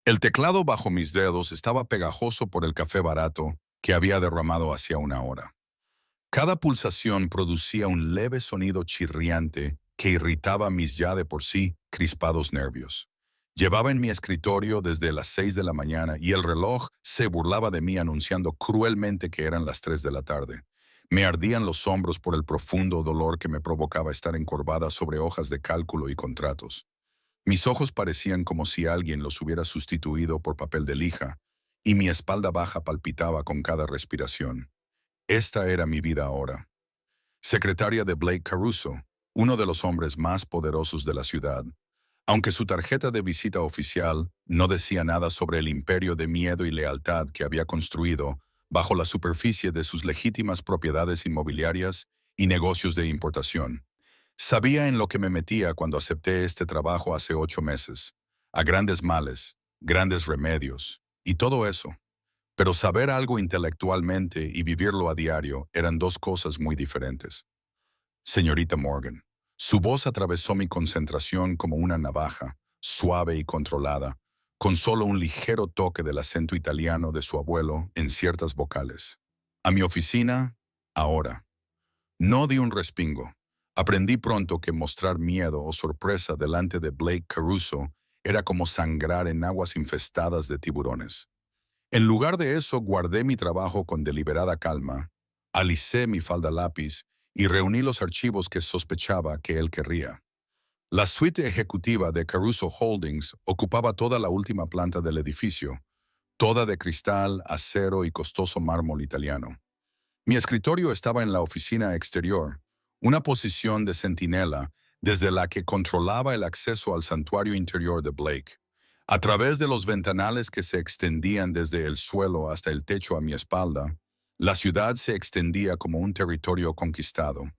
El teclado bajo mis dedos estaba pegajoso por el café barato que había derramado hacía una hora. Cada pulsación producía un leve sonido chirriante que irritaba mis ya de por sí crispados nervios. Llevaba en mi escritorio desde las 6 de la mañana y el reloj se burlaba de mí anunciando cruelmente que eran las 3 de la tarde. Me ardían los hombros por el profundo dolor que me provocaba estar encorvada sobre hojas de cálculo y contratos. Mis ojos parecían como si alguien los hubiera sustituido por papel de lija, y mi espalda baja palpitaba con cada respiración. Esta era mi vida ahora. Secretaria de Blake Caruso, uno de los hombres más poderosos de la ciudad. Aunque su tarjeta de visita oficial no decía nada sobre el imperio de miedo y lealtad que había construido bajo la superficie de sus legítimas propiedades inmobiliarias y negocios de importación. Sabía en lo que me metía cuando acepté este trabajo hace 8 meses. A grandes males, grandes remedios, y todo eso. Pero saber algo intelectualmente y vivirlo a diario eran dos cosas muy diferentes. Señorita Morgan. Su voz atravesó mi concentración como una navaja, suave y controlada, con solo un ligero toque del acento italiano de su abuelo en ciertas vocales. A mi oficina, ahora. No di un respingo. Aprendí pronto que mostrar miedo o sorpresa delante de Blake Caruso era como sangrar en aguas infestadas de tiburones. En lugar de eso, guardé mi trabajo con deliberada calma, alicé mi falda lápiz y reuní los archivos que sospechaba que él querría. La suite ejecutiva de Caruso Holdings ocupaba toda la última planta del edificio, toda de cristal, acero y costoso mármol italiano. Mi escritorio estaba en la oficina exterior, una posición de centinela desde la que controlaba el acceso al santuario interior de Blake. A través de los ventanales que se extendían desde el suelo hasta el techo a mi espalda, la ciudad se extendía como un territorio conquistado,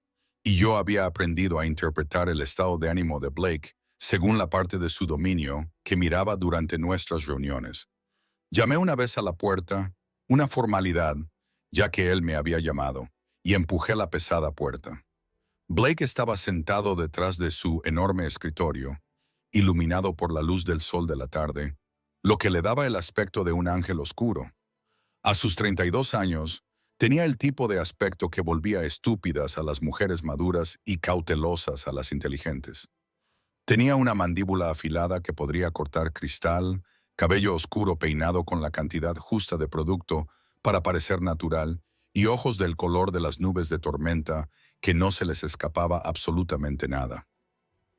y yo había aprendido a interpretar el estado de ánimo de Blake según la parte de su dominio que miraba durante nuestras reuniones. Llamé una vez a la puerta, una formalidad, ya que él me había llamado, y empujé la pesada puerta. Blake estaba sentado detrás de su enorme escritorio, iluminado por la luz del sol de la tarde, lo que le daba el aspecto de un ángel oscuro. A sus 32 años, tenía el tipo de aspecto que volvía estúpidas a las mujeres maduras y cautelosas a las inteligentes. Tenía una mandíbula afilada que podría cortar cristal, cabello oscuro peinado con la cantidad justa de producto para parecer natural y ojos del color de las nubes de tormenta que no se les escapaba absolutamente nada.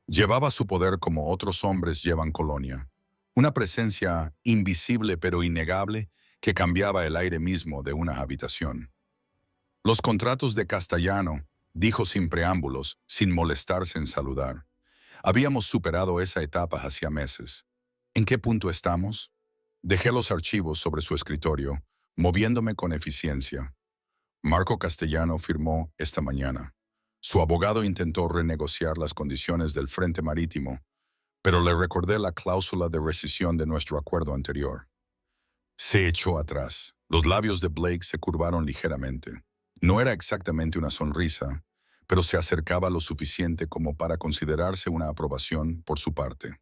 Llevaba su poder como otros hombres llevan colonia, una presencia invisible pero innegable que cambiaba el aire mismo de una habitación. Los contratos de Castellano, dijo sin preámbulos, sin molestarse en saludar. Habíamos superado esa etapa hacía meses. ¿En qué punto estamos? Dejé los archivos sobre su escritorio, moviéndome con eficiencia. Marco Castellano firmó esta mañana. Su abogado intentó renegociar las condiciones del Frente Marítimo, pero le recordé la cláusula de rescisión de nuestro acuerdo anterior. Se echó atrás. Los labios de Blake se curvaron ligeramente. No era exactamente una sonrisa, pero se acercaba lo suficiente como para considerarse una aprobación por su parte.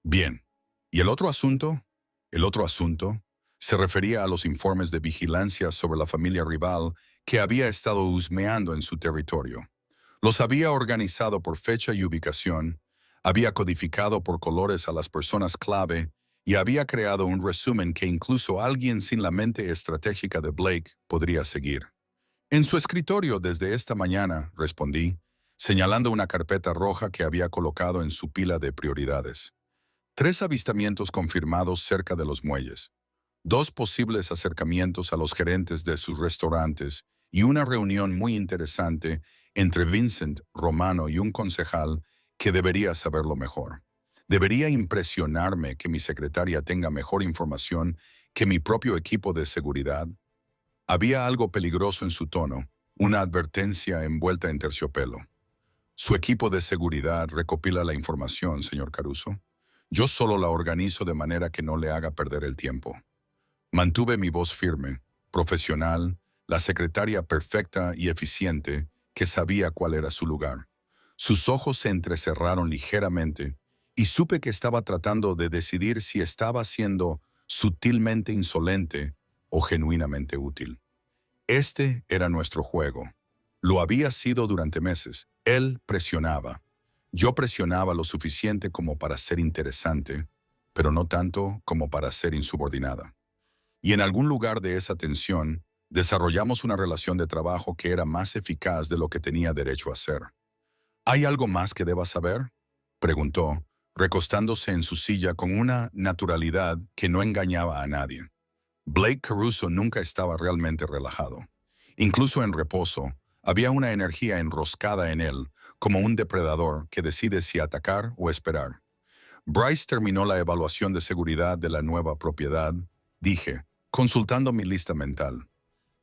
Bien. ¿Y el otro asunto? El otro asunto se refería a los informes de vigilancia sobre la familia rival que había estado husmeando en su territorio. Los había organizado por fecha y ubicación, había codificado por colores a las personas clave y había creado un resumen que incluso alguien sin la mente estratégica de Blake podría seguir. En su escritorio desde esta mañana, respondí, señalando una carpeta roja que había colocado en su pila de prioridades. 3 avistamientos confirmados cerca de los muelles, 2 posibles acercamientos a los gerentes de sus restaurantes y una reunión muy interesante entre Vincent Romano y un concejal que debería saberlo mejor. Debería impresionarme que mi secretaria tenga mejor información que mi propio equipo de seguridad. Había algo peligroso en su tono, una advertencia envuelta en terciopelo. Su equipo de seguridad recopila la información, señor Caruso. Yo solo la organizo de manera que no le haga perder el tiempo. Mantuve mi voz firme, profesional, la secretaria perfecta y eficiente que sabía cuál era su lugar. Sus ojos se entrecerraron ligeramente y supe que estaba tratando de decidir si estaba siendo sutilmente insolente o genuinamente útil. Este era nuestro juego. Lo había sido durante meses. Él presionaba. Yo presionaba lo suficiente como para ser interesante, pero no tanto como para ser insubordinada. Y en algún lugar de esa tensión, desarrollamos una relación de trabajo que era más eficaz de lo que tenía derecho a ser. ¿Hay algo más que deba saber?, preguntó, recostándose en su silla con una naturalidad que no engañaba a nadie. Blake Caruso nunca estaba realmente relajado. Incluso en reposo, había una energía enroscada en él, como un depredador que decide si atacar o esperar. Bryce terminó la evaluación de seguridad de la nueva propiedad, dije, consultando mi lista mental.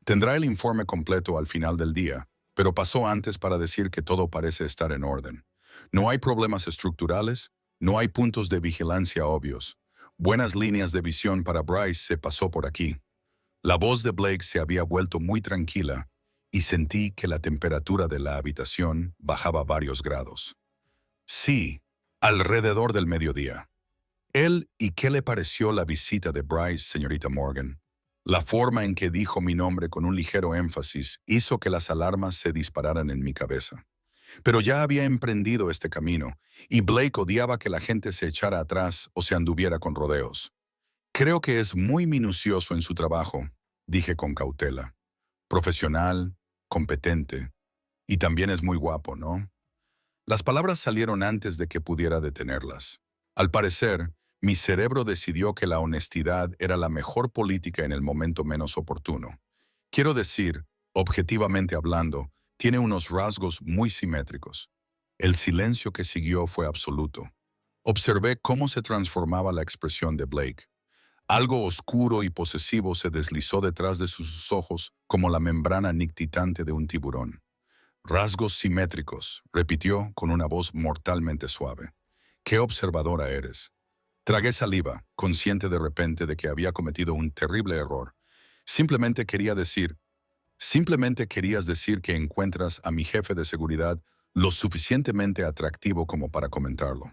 Tendrá el informe completo al final del día, pero pasó antes para decir que todo parece estar en orden. No hay problemas estructurales, no hay puntos de vigilancia obvios. Buenas líneas de visión para Bryce se pasó por aquí. La voz de Blake se había vuelto muy tranquila y sentí que la temperatura de la habitación bajaba varios grados. Sí, alrededor del mediodía. Él, ¿y qué le pareció la visita de Bryce, señorita Morgan? La forma en que dijo mi nombre con un ligero énfasis hizo que las alarmas se dispararan en mi cabeza. Pero ya había emprendido este camino, y Blake odiaba que la gente se echara atrás o se anduviera con rodeos. Creo que es muy minucioso en su trabajo, dije con cautela. Profesional, competente, y también es muy guapo, ¿no? Las palabras salieron antes de que pudiera detenerlas. Al parecer, mi cerebro decidió que la honestidad era la mejor política en el momento menos oportuno. Quiero decir, objetivamente hablando, tiene unos rasgos muy simétricos. El silencio que siguió fue absoluto. Observé cómo se transformaba la expresión de Blake. Algo oscuro y posesivo se deslizó detrás de sus ojos como la membrana nictitante de un tiburón. Rasgos simétricos, repitió con una voz mortalmente suave. ¡Qué observadora eres! Tragué saliva, consciente de repente de que había cometido un terrible error. Simplemente quería decir, simplemente querías decir que encuentras a mi jefe de seguridad lo suficientemente atractivo como para comentarlo.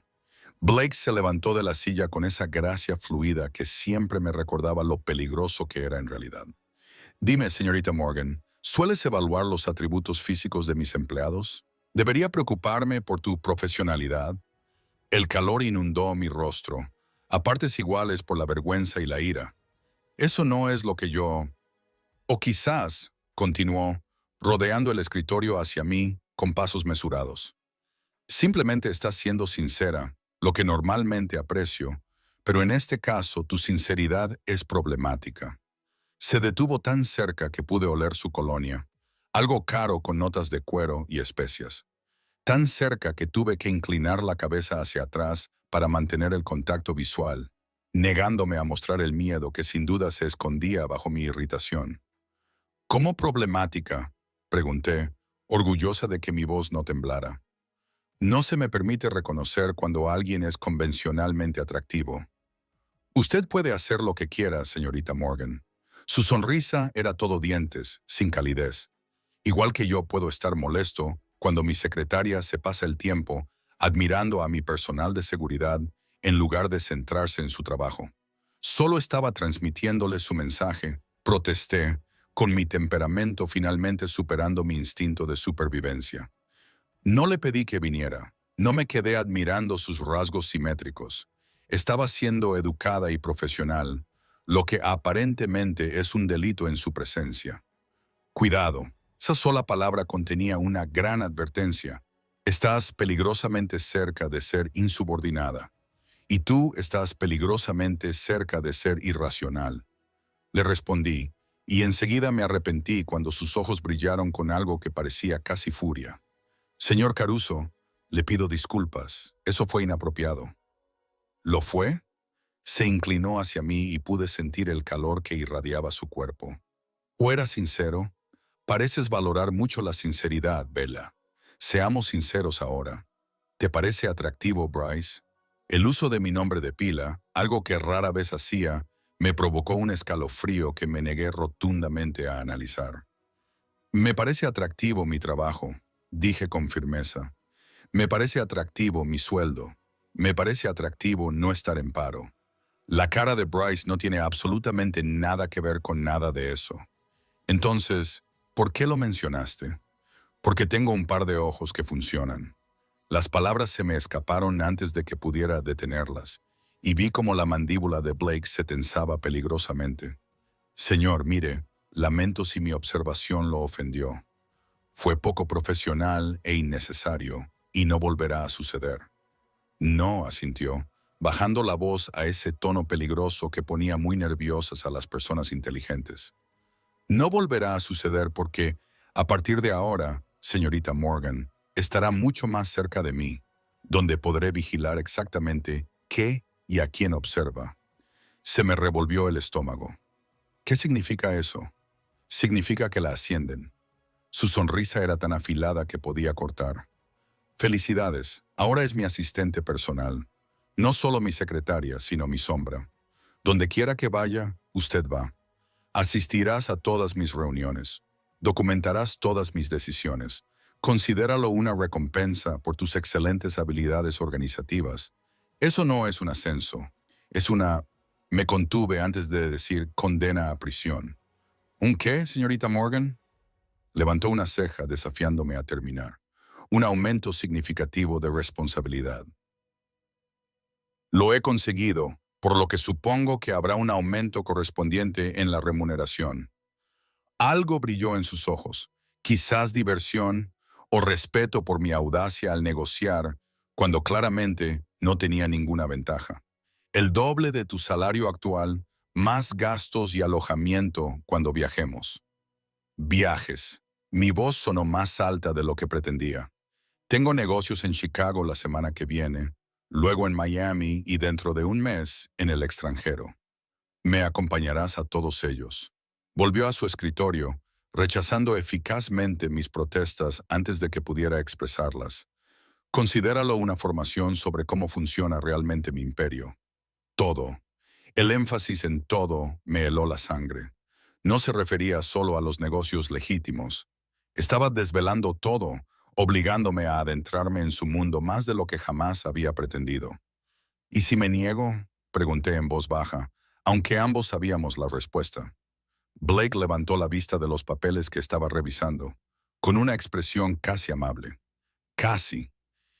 Blake se levantó de la silla con esa gracia fluida que siempre me recordaba lo peligroso que era en realidad. Dime, señorita Morgan, ¿sueles evaluar los atributos físicos de mis empleados? ¿Debería preocuparme por tu profesionalidad? El calor inundó mi rostro, a partes iguales por la vergüenza y la ira. Eso no es lo que yo... O quizás, continuó, rodeando el escritorio hacia mí con pasos mesurados. Simplemente estás siendo sincera, lo que normalmente aprecio, pero en este caso tu sinceridad es problemática. Se detuvo tan cerca que pude oler su colonia, algo caro con notas de cuero y especias. Tan cerca que tuve que inclinar la cabeza hacia atrás para mantener el contacto visual, negándome a mostrar el miedo que sin duda se escondía bajo mi irritación. ¿Cómo problemática?, pregunté, orgullosa de que mi voz no temblara. No se me permite reconocer cuando alguien es convencionalmente atractivo. Usted puede hacer lo que quiera, señorita Morgan. Su sonrisa era todo dientes, sin calidez. Igual que yo puedo estar molesto cuando mi secretaria se pasa el tiempo admirando a mi personal de seguridad en lugar de centrarse en su trabajo. Solo estaba transmitiéndole su mensaje, protesté, con mi temperamento finalmente superando mi instinto de supervivencia. No le pedí que viniera, no me quedé admirando sus rasgos simétricos. Estaba siendo educada y profesional, lo que aparentemente es un delito en su presencia. Cuidado, esa sola palabra contenía una gran advertencia. Estás peligrosamente cerca de ser insubordinada. Y tú estás peligrosamente cerca de ser irracional. Le respondí, y enseguida me arrepentí cuando sus ojos brillaron con algo que parecía casi furia. Señor Caruso, le pido disculpas, eso fue inapropiado. ¿Lo fue? Se inclinó hacia mí y pude sentir el calor que irradiaba su cuerpo. ¿O era sincero? Pareces valorar mucho la sinceridad, Bella. Seamos sinceros ahora. ¿Te parece atractivo, Bryce? El uso de mi nombre de pila, algo que rara vez hacía, me provocó un escalofrío que me negué rotundamente a analizar. Me parece atractivo mi trabajo, dije con firmeza. Me parece atractivo mi sueldo. Me parece atractivo no estar en paro. La cara de Bryce no tiene absolutamente nada que ver con nada de eso. Entonces, ¿por qué lo mencionaste? Porque tengo un par de ojos que funcionan. Las palabras se me escaparon antes de que pudiera detenerlas, y vi como la mandíbula de Blake se tensaba peligrosamente. Señor, mire, lamento si mi observación lo ofendió. Fue poco profesional e innecesario, y no volverá a suceder. No, asintió, bajando la voz a ese tono peligroso que ponía muy nerviosas a las personas inteligentes. No volverá a suceder porque, a partir de ahora, señorita Morgan, estará mucho más cerca de mí, donde podré vigilar exactamente qué y a quién observa. Se me revolvió el estómago. ¿Qué significa eso? Significa que la ascienden. Su sonrisa era tan afilada que podía cortar. Felicidades, ahora es mi asistente personal. No solo mi secretaria, sino mi sombra. Donde quiera que vaya, usted va. Asistirás a todas mis reuniones. Documentarás todas mis decisiones. Considéralo una recompensa por tus excelentes habilidades organizativas. Eso no es un ascenso. Es una... Me contuve antes de decir condena a prisión. ¿Un qué, señorita Morgan? Levantó una ceja desafiándome a terminar. Un aumento significativo de responsabilidad. Lo he conseguido, por lo que supongo que habrá un aumento correspondiente en la remuneración. Algo brilló en sus ojos, quizás diversión o respeto por mi audacia al negociar, cuando claramente no tenía ninguna ventaja. El doble de tu salario actual, más gastos y alojamiento cuando viajemos. Viajes. Mi voz sonó más alta de lo que pretendía. Tengo negocios en Chicago la semana que viene, luego en Miami y dentro de un mes en el extranjero. Me acompañarás a todos ellos. Volvió a su escritorio, rechazando eficazmente mis protestas antes de que pudiera expresarlas. Considéralo una formación sobre cómo funciona realmente mi imperio. Todo. El énfasis en todo me heló la sangre. No se refería solo a los negocios legítimos. Estaba desvelando todo, obligándome a adentrarme en su mundo más de lo que jamás había pretendido. ¿Y si me niego? Pregunté en voz baja, aunque ambos sabíamos la respuesta. Blake levantó la vista de los papeles que estaba revisando, con una expresión casi amable. Casi.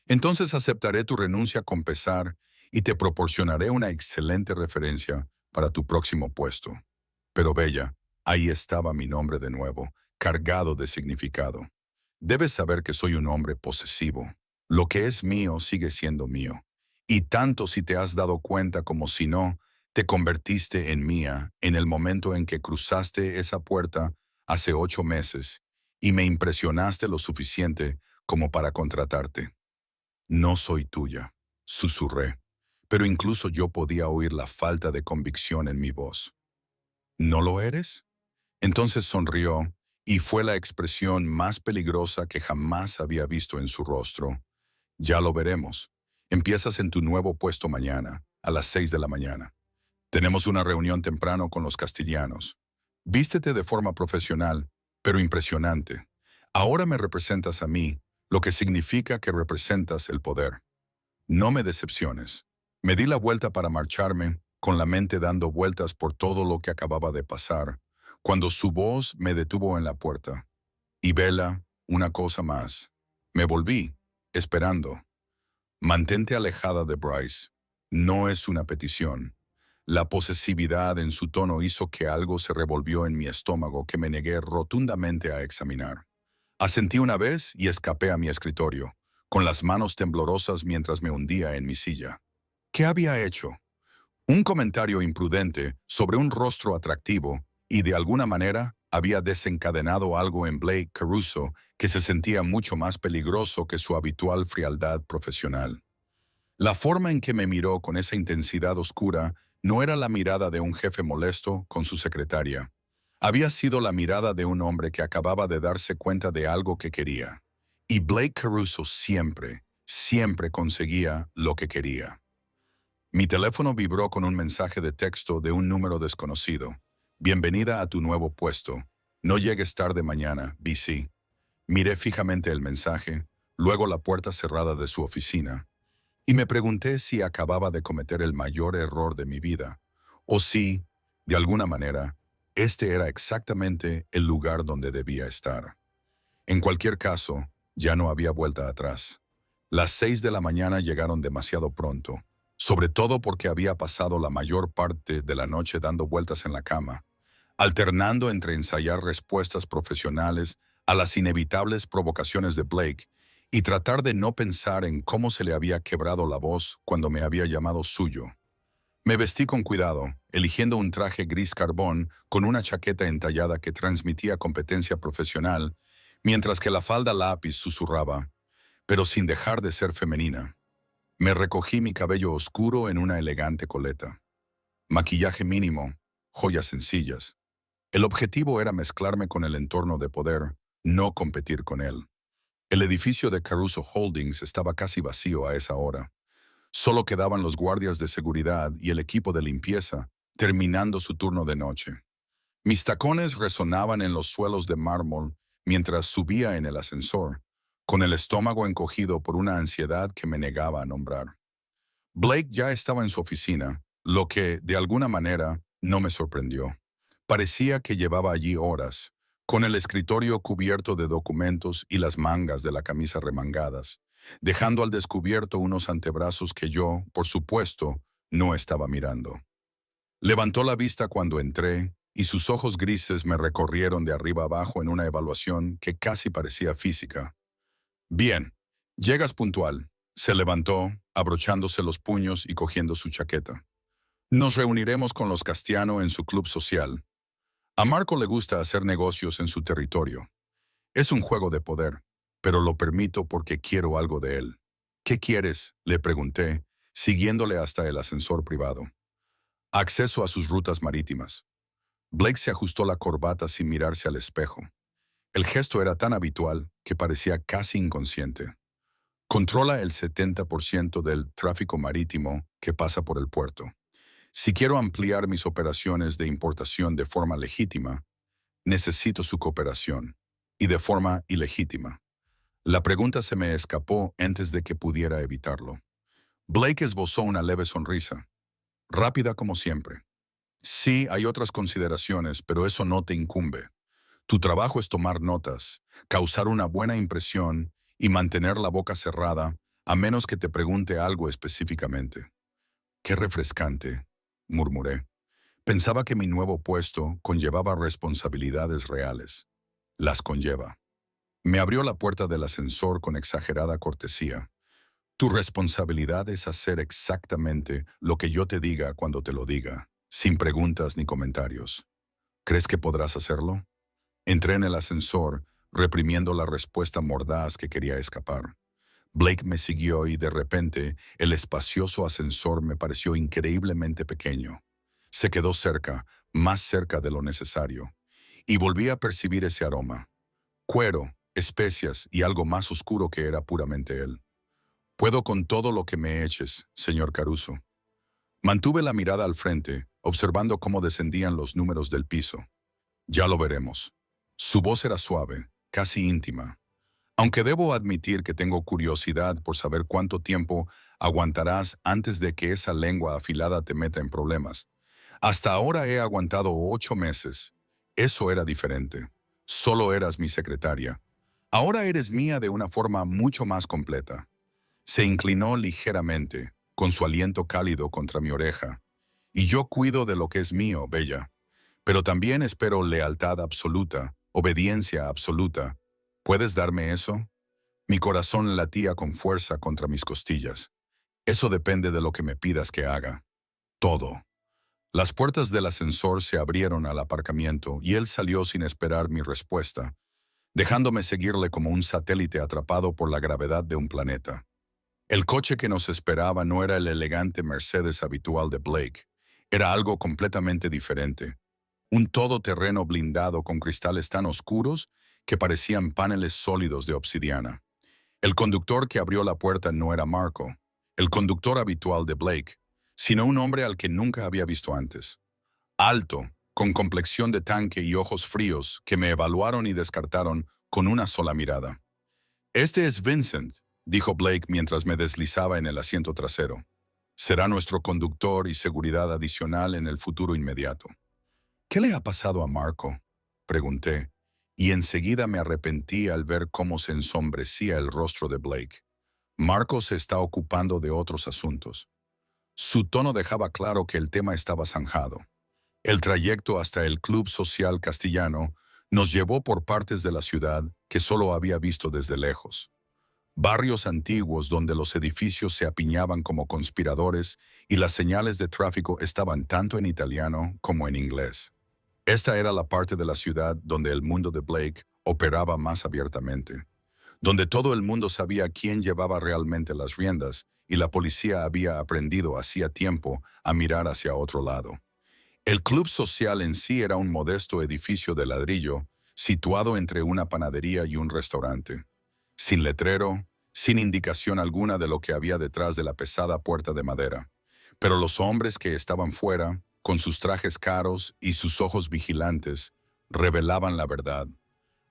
Entonces aceptaré tu renuncia con pesar y te proporcionaré una excelente referencia para tu próximo puesto. Pero Bella, ahí estaba mi nombre de nuevo, cargado de significado. Debes saber que soy un hombre posesivo. Lo que es mío sigue siendo mío. Y tanto si te has dado cuenta como si no, te convertiste en mía en el momento en que cruzaste esa puerta hace 8 meses y me impresionaste lo suficiente como para contratarte. No soy tuya, susurré, pero incluso yo podía oír la falta de convicción en mi voz. ¿No lo eres? Entonces sonrió, y fue la expresión más peligrosa que jamás había visto en su rostro. Ya lo veremos. Empiezas en tu nuevo puesto mañana, a las 6 de la mañana. Tenemos una reunión temprano con los castellanos. Vístete de forma profesional, pero impresionante. Ahora me representas a mí, lo que significa que representas el poder. No me decepciones. Me di la vuelta para marcharme, con la mente dando vueltas por todo lo que acababa de pasar, cuando su voz me detuvo en la puerta. Y Bella, una cosa más. Me volví, esperando. Mantente alejada de Bryce. No es una petición. La posesividad en su tono hizo que algo se revolvió en mi estómago que me negué rotundamente a examinar. Asentí una vez y escapé a mi escritorio, con las manos temblorosas mientras me hundía en mi silla. ¿Qué había hecho? Un comentario imprudente sobre un rostro atractivo y de alguna manera había desencadenado algo en Blake Caruso que se sentía mucho más peligroso que su habitual frialdad profesional. La forma en que me miró con esa intensidad oscura no era la mirada de un jefe molesto con su secretaria. Había sido la mirada de un hombre que acababa de darse cuenta de algo que quería. Y Blake Caruso siempre, siempre conseguía lo que quería. Mi teléfono vibró con un mensaje de texto de un número desconocido. Bienvenida a tu nuevo puesto. No llegues tarde mañana, BC. Miré fijamente el mensaje, luego la puerta cerrada de su oficina. Y me pregunté si acababa de cometer el mayor error de mi vida, o si, de alguna manera, este era exactamente el lugar donde debía estar. En cualquier caso, ya no había vuelta atrás. Las 6 de la mañana llegaron demasiado pronto, sobre todo porque había pasado la mayor parte de la noche dando vueltas en la cama, alternando entre ensayar respuestas profesionales a las inevitables provocaciones de Blake y tratar de no pensar en cómo se le había quebrado la voz cuando me había llamado suyo. Me vestí con cuidado, eligiendo un traje gris carbón con una chaqueta entallada que transmitía competencia profesional, mientras que la falda lápiz susurraba, pero sin dejar de ser femenina. Me recogí mi cabello oscuro en una elegante coleta. Maquillaje mínimo, joyas sencillas. El objetivo era mezclarme con el entorno de poder, no competir con él. El edificio de Caruso Holdings estaba casi vacío a esa hora. Solo quedaban los guardias de seguridad y el equipo de limpieza, terminando su turno de noche. Mis tacones resonaban en los suelos de mármol mientras subía en el ascensor, con el estómago encogido por una ansiedad que me negaba a nombrar. Blake ya estaba en su oficina, lo que, de alguna manera, no me sorprendió. Parecía que llevaba allí horas, con el escritorio cubierto de documentos y las mangas de la camisa remangadas, dejando al descubierto unos antebrazos que yo, por supuesto, no estaba mirando. Levantó la vista cuando entré, y sus ojos grises me recorrieron de arriba abajo en una evaluación que casi parecía física. Bien, llegas puntual. Se levantó, abrochándose los puños y cogiendo su chaqueta. Nos reuniremos con los Castiano en su club social. A Marco le gusta hacer negocios en su territorio. Es un juego de poder, pero lo permito porque quiero algo de él. ¿Qué quieres?, le pregunté, siguiéndole hasta el ascensor privado. Acceso a sus rutas marítimas. Blake se ajustó la corbata sin mirarse al espejo. El gesto era tan habitual que parecía casi inconsciente. Controla el 70% del tráfico marítimo que pasa por el puerto. Si quiero ampliar mis operaciones de importación de forma legítima, necesito su cooperación, y de forma ilegítima. La pregunta se me escapó antes de que pudiera evitarlo. Blake esbozó una leve sonrisa, rápida como siempre. Sí, hay otras consideraciones, pero eso no te incumbe. Tu trabajo es tomar notas, causar una buena impresión y mantener la boca cerrada, a menos que te pregunte algo específicamente. Qué refrescante, murmuré. Pensaba que mi nuevo puesto conllevaba responsabilidades reales. Las conlleva. Me abrió la puerta del ascensor con exagerada cortesía. Tu responsabilidad es hacer exactamente lo que yo te diga cuando te lo diga, sin preguntas ni comentarios. ¿Crees que podrás hacerlo? Entré en el ascensor, reprimiendo la respuesta mordaz que quería escapar. Blake me siguió y de repente el espacioso ascensor me pareció increíblemente pequeño. Se quedó cerca, más cerca de lo necesario, y volví a percibir ese aroma. Cuero, especias y algo más oscuro que era puramente él. Puedo con todo lo que me eches, señor Caruso. Mantuve la mirada al frente, observando cómo descendían los números del piso. Ya lo veremos. Su voz era suave, casi íntima. Aunque debo admitir que tengo curiosidad por saber cuánto tiempo aguantarás antes de que esa lengua afilada te meta en problemas. Hasta ahora he aguantado 8 meses. Eso era diferente. Solo eras mi secretaria. Ahora eres mía de una forma mucho más completa. Se inclinó ligeramente, con su aliento cálido contra mi oreja. Y yo cuido de lo que es mío, Bella. Pero también espero lealtad absoluta, obediencia absoluta. ¿Puedes darme eso? Mi corazón latía con fuerza contra mis costillas. Eso depende de lo que me pidas que haga. Todo. Las puertas del ascensor se abrieron al aparcamiento y él salió sin esperar mi respuesta, dejándome seguirle como un satélite atrapado por la gravedad de un planeta. El coche que nos esperaba no era el elegante Mercedes habitual de Blake. Era algo completamente diferente. Un todoterreno blindado con cristales tan oscuros que parecían paneles sólidos de obsidiana. El conductor que abrió la puerta no era Marco, el conductor habitual de Blake, sino un hombre al que nunca había visto antes. Alto, con complexión de tanque y ojos fríos que me evaluaron y descartaron con una sola mirada. Este es Vincent, dijo Blake mientras me deslizaba en el asiento trasero. Será nuestro conductor y seguridad adicional en el futuro inmediato. ¿Qué le ha pasado a Marco?, pregunté, y enseguida me arrepentí al ver cómo se ensombrecía el rostro de Blake. Marco se está ocupando de otros asuntos. Su tono dejaba claro que el tema estaba zanjado. El trayecto hasta el Club Social Castellano nos llevó por partes de la ciudad que solo había visto desde lejos. Barrios antiguos donde los edificios se apiñaban como conspiradores y las señales de tráfico estaban tanto en italiano como en inglés. Esta era la parte de la ciudad donde el mundo de Blake operaba más abiertamente, donde todo el mundo sabía quién llevaba realmente las riendas y la policía había aprendido hacía tiempo a mirar hacia otro lado. El club social en sí era un modesto edificio de ladrillo situado entre una panadería y un restaurante, sin letrero, sin indicación alguna de lo que había detrás de la pesada puerta de madera. Pero los hombres que estaban fuera, con sus trajes caros y sus ojos vigilantes, revelaban la verdad.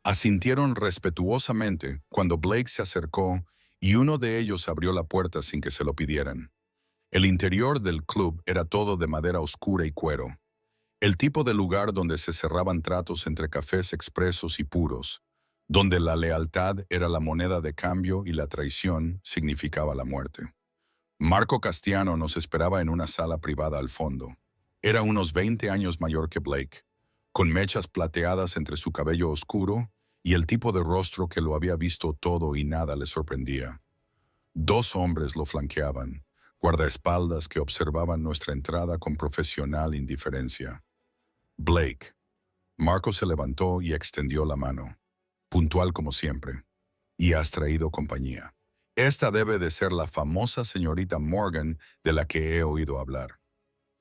Asintieron respetuosamente cuando Blake se acercó y uno de ellos abrió la puerta sin que se lo pidieran. El interior del club era todo de madera oscura y cuero. El tipo de lugar donde se cerraban tratos entre cafés expresos y puros, donde la lealtad era la moneda de cambio y la traición significaba la muerte. Marco Castiano nos esperaba en una sala privada al fondo. Era unos 20 años mayor que Blake, con mechas plateadas entre su cabello oscuro y el tipo de rostro que lo había visto todo y nada le sorprendía. Dos hombres lo flanqueaban, guardaespaldas que observaban nuestra entrada con profesional indiferencia. Blake. Marco se levantó y extendió la mano, puntual como siempre. Y has traído compañía. Esta debe de ser la famosa señorita Morgan de la que he oído hablar.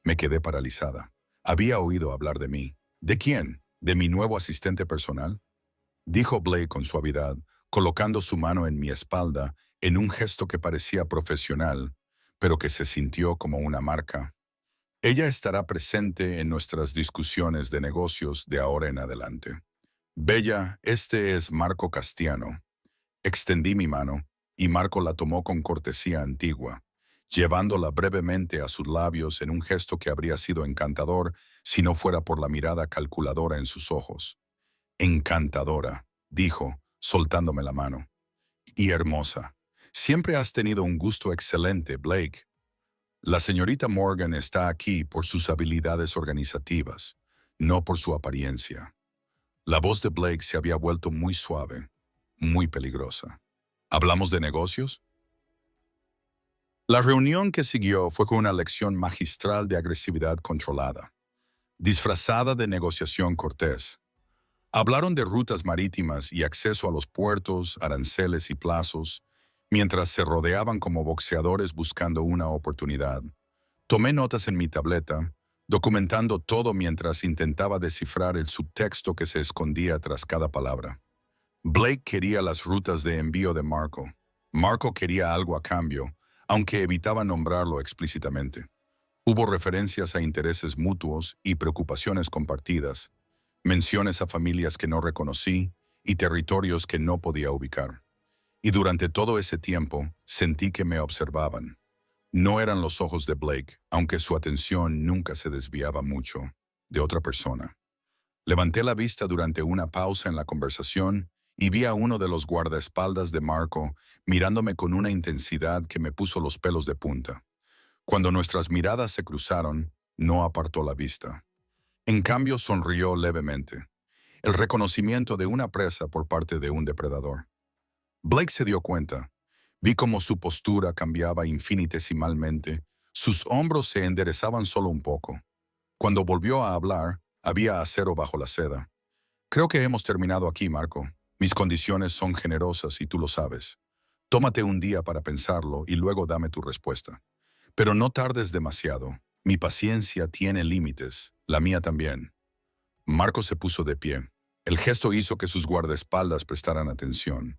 Me quedé paralizada. Había oído hablar de mí. ¿De quién? ¿De mi nuevo asistente personal?, dijo Blake con suavidad, colocando su mano en mi espalda en un gesto que parecía profesional, pero que se sintió como una marca. Ella estará presente en nuestras discusiones de negocios de ahora en adelante. Bella, este es Marco Castiano. Extendí mi mano, y Marco la tomó con cortesía antigua, llevándola brevemente a sus labios en un gesto que habría sido encantador si no fuera por la mirada calculadora en sus ojos. Encantadora, dijo, soltándome la mano. Y hermosa. Siempre has tenido un gusto excelente, Blake. La señorita Morgan está aquí por sus habilidades organizativas, no por su apariencia. La voz de Blake se había vuelto muy suave, muy peligrosa. ¿Hablamos de negocios? La reunión que siguió fue con una lección magistral de agresividad controlada, disfrazada de negociación cortés. Hablaron de rutas marítimas y acceso a los puertos, aranceles y plazos, mientras se rodeaban como boxeadores buscando una oportunidad. Tomé notas en mi tableta, documentando todo mientras intentaba descifrar el subtexto que se escondía tras cada palabra. Blake quería las rutas de envío de Marco. Marco quería algo a cambio, aunque evitaba nombrarlo explícitamente. Hubo referencias a intereses mutuos y preocupaciones compartidas, menciones a familias que no reconocí y territorios que no podía ubicar. Y durante todo ese tiempo sentí que me observaban. No eran los ojos de Blake, aunque su atención nunca se desviaba mucho, de otra persona. Levanté la vista durante una pausa en la conversación y vi a uno de los guardaespaldas de Marco mirándome con una intensidad que me puso los pelos de punta. Cuando nuestras miradas se cruzaron, no apartó la vista. En cambio, sonrió levemente. El reconocimiento de una presa por parte de un depredador. Blake se dio cuenta. Vi cómo su postura cambiaba infinitesimalmente. Sus hombros se enderezaban solo un poco. Cuando volvió a hablar, había acero bajo la seda. Creo que hemos terminado aquí, Marco. Mis condiciones son generosas y tú lo sabes. Tómate un día para pensarlo y luego dame tu respuesta. Pero no tardes demasiado. Mi paciencia tiene límites, la mía también. Marco se puso de pie. El gesto hizo que sus guardaespaldas prestaran atención.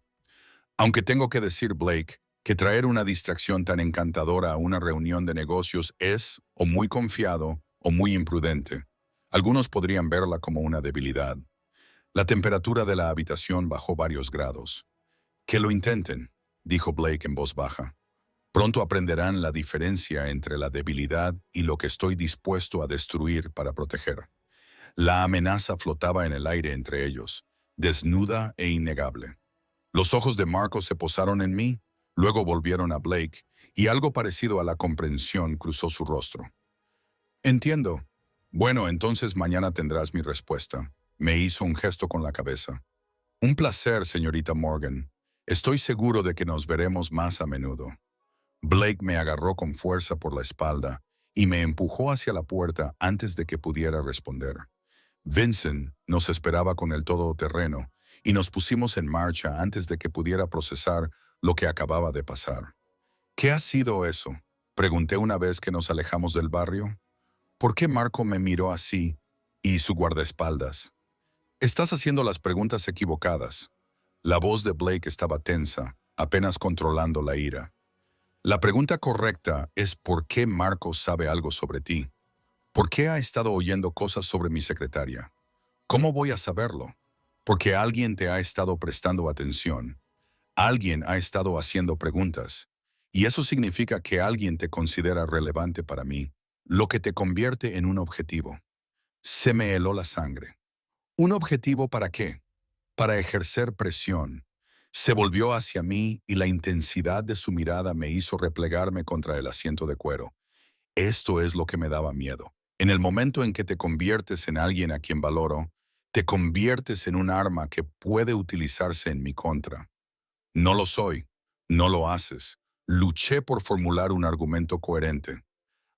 Aunque tengo que decir, Blake, que traer una distracción tan encantadora a una reunión de negocios es o muy confiado o muy imprudente. Algunos podrían verla como una debilidad. La temperatura de la habitación bajó varios grados. Que lo intenten. dijo Blake en voz baja. Pronto aprenderán la diferencia entre la debilidad y lo que estoy dispuesto a destruir para proteger. La amenaza flotaba en el aire entre ellos, desnuda e innegable. Los ojos de Marcos se posaron en mí, luego volvieron a Blake, y algo parecido a la comprensión cruzó su rostro. Entiendo. Bueno, entonces mañana tendrás mi respuesta. Me hizo un gesto con la cabeza. Un placer, señorita Morgan. Estoy seguro de que nos veremos más a menudo. Blake me agarró con fuerza por la espalda y me empujó hacia la puerta antes de que pudiera responder. Vincent nos esperaba con el todoterreno y nos pusimos en marcha antes de que pudiera procesar lo que acababa de pasar. ¿Qué ha sido eso?, pregunté una vez que nos alejamos del barrio. ¿Por qué Marco me miró así y su guardaespaldas? Estás haciendo las preguntas equivocadas. La voz de Blake estaba tensa, apenas controlando la ira. La pregunta correcta es ¿por qué Marco sabe algo sobre ti? ¿Por qué ha estado oyendo cosas sobre mi secretaria? ¿Cómo voy a saberlo? Porque alguien te ha estado prestando atención. Alguien ha estado haciendo preguntas. Y eso significa que alguien te considera relevante para mí, lo que te convierte en un objetivo. Se me heló la sangre. ¿Un objetivo para qué? Para ejercer presión. Se volvió hacia mí y la intensidad de su mirada me hizo replegarme contra el asiento de cuero. Esto es lo que me daba miedo. En el momento en que te conviertes en alguien a quien valoro, te conviertes en un arma que puede utilizarse en mi contra. No lo soy. No lo haces. Luché por formular un argumento coherente.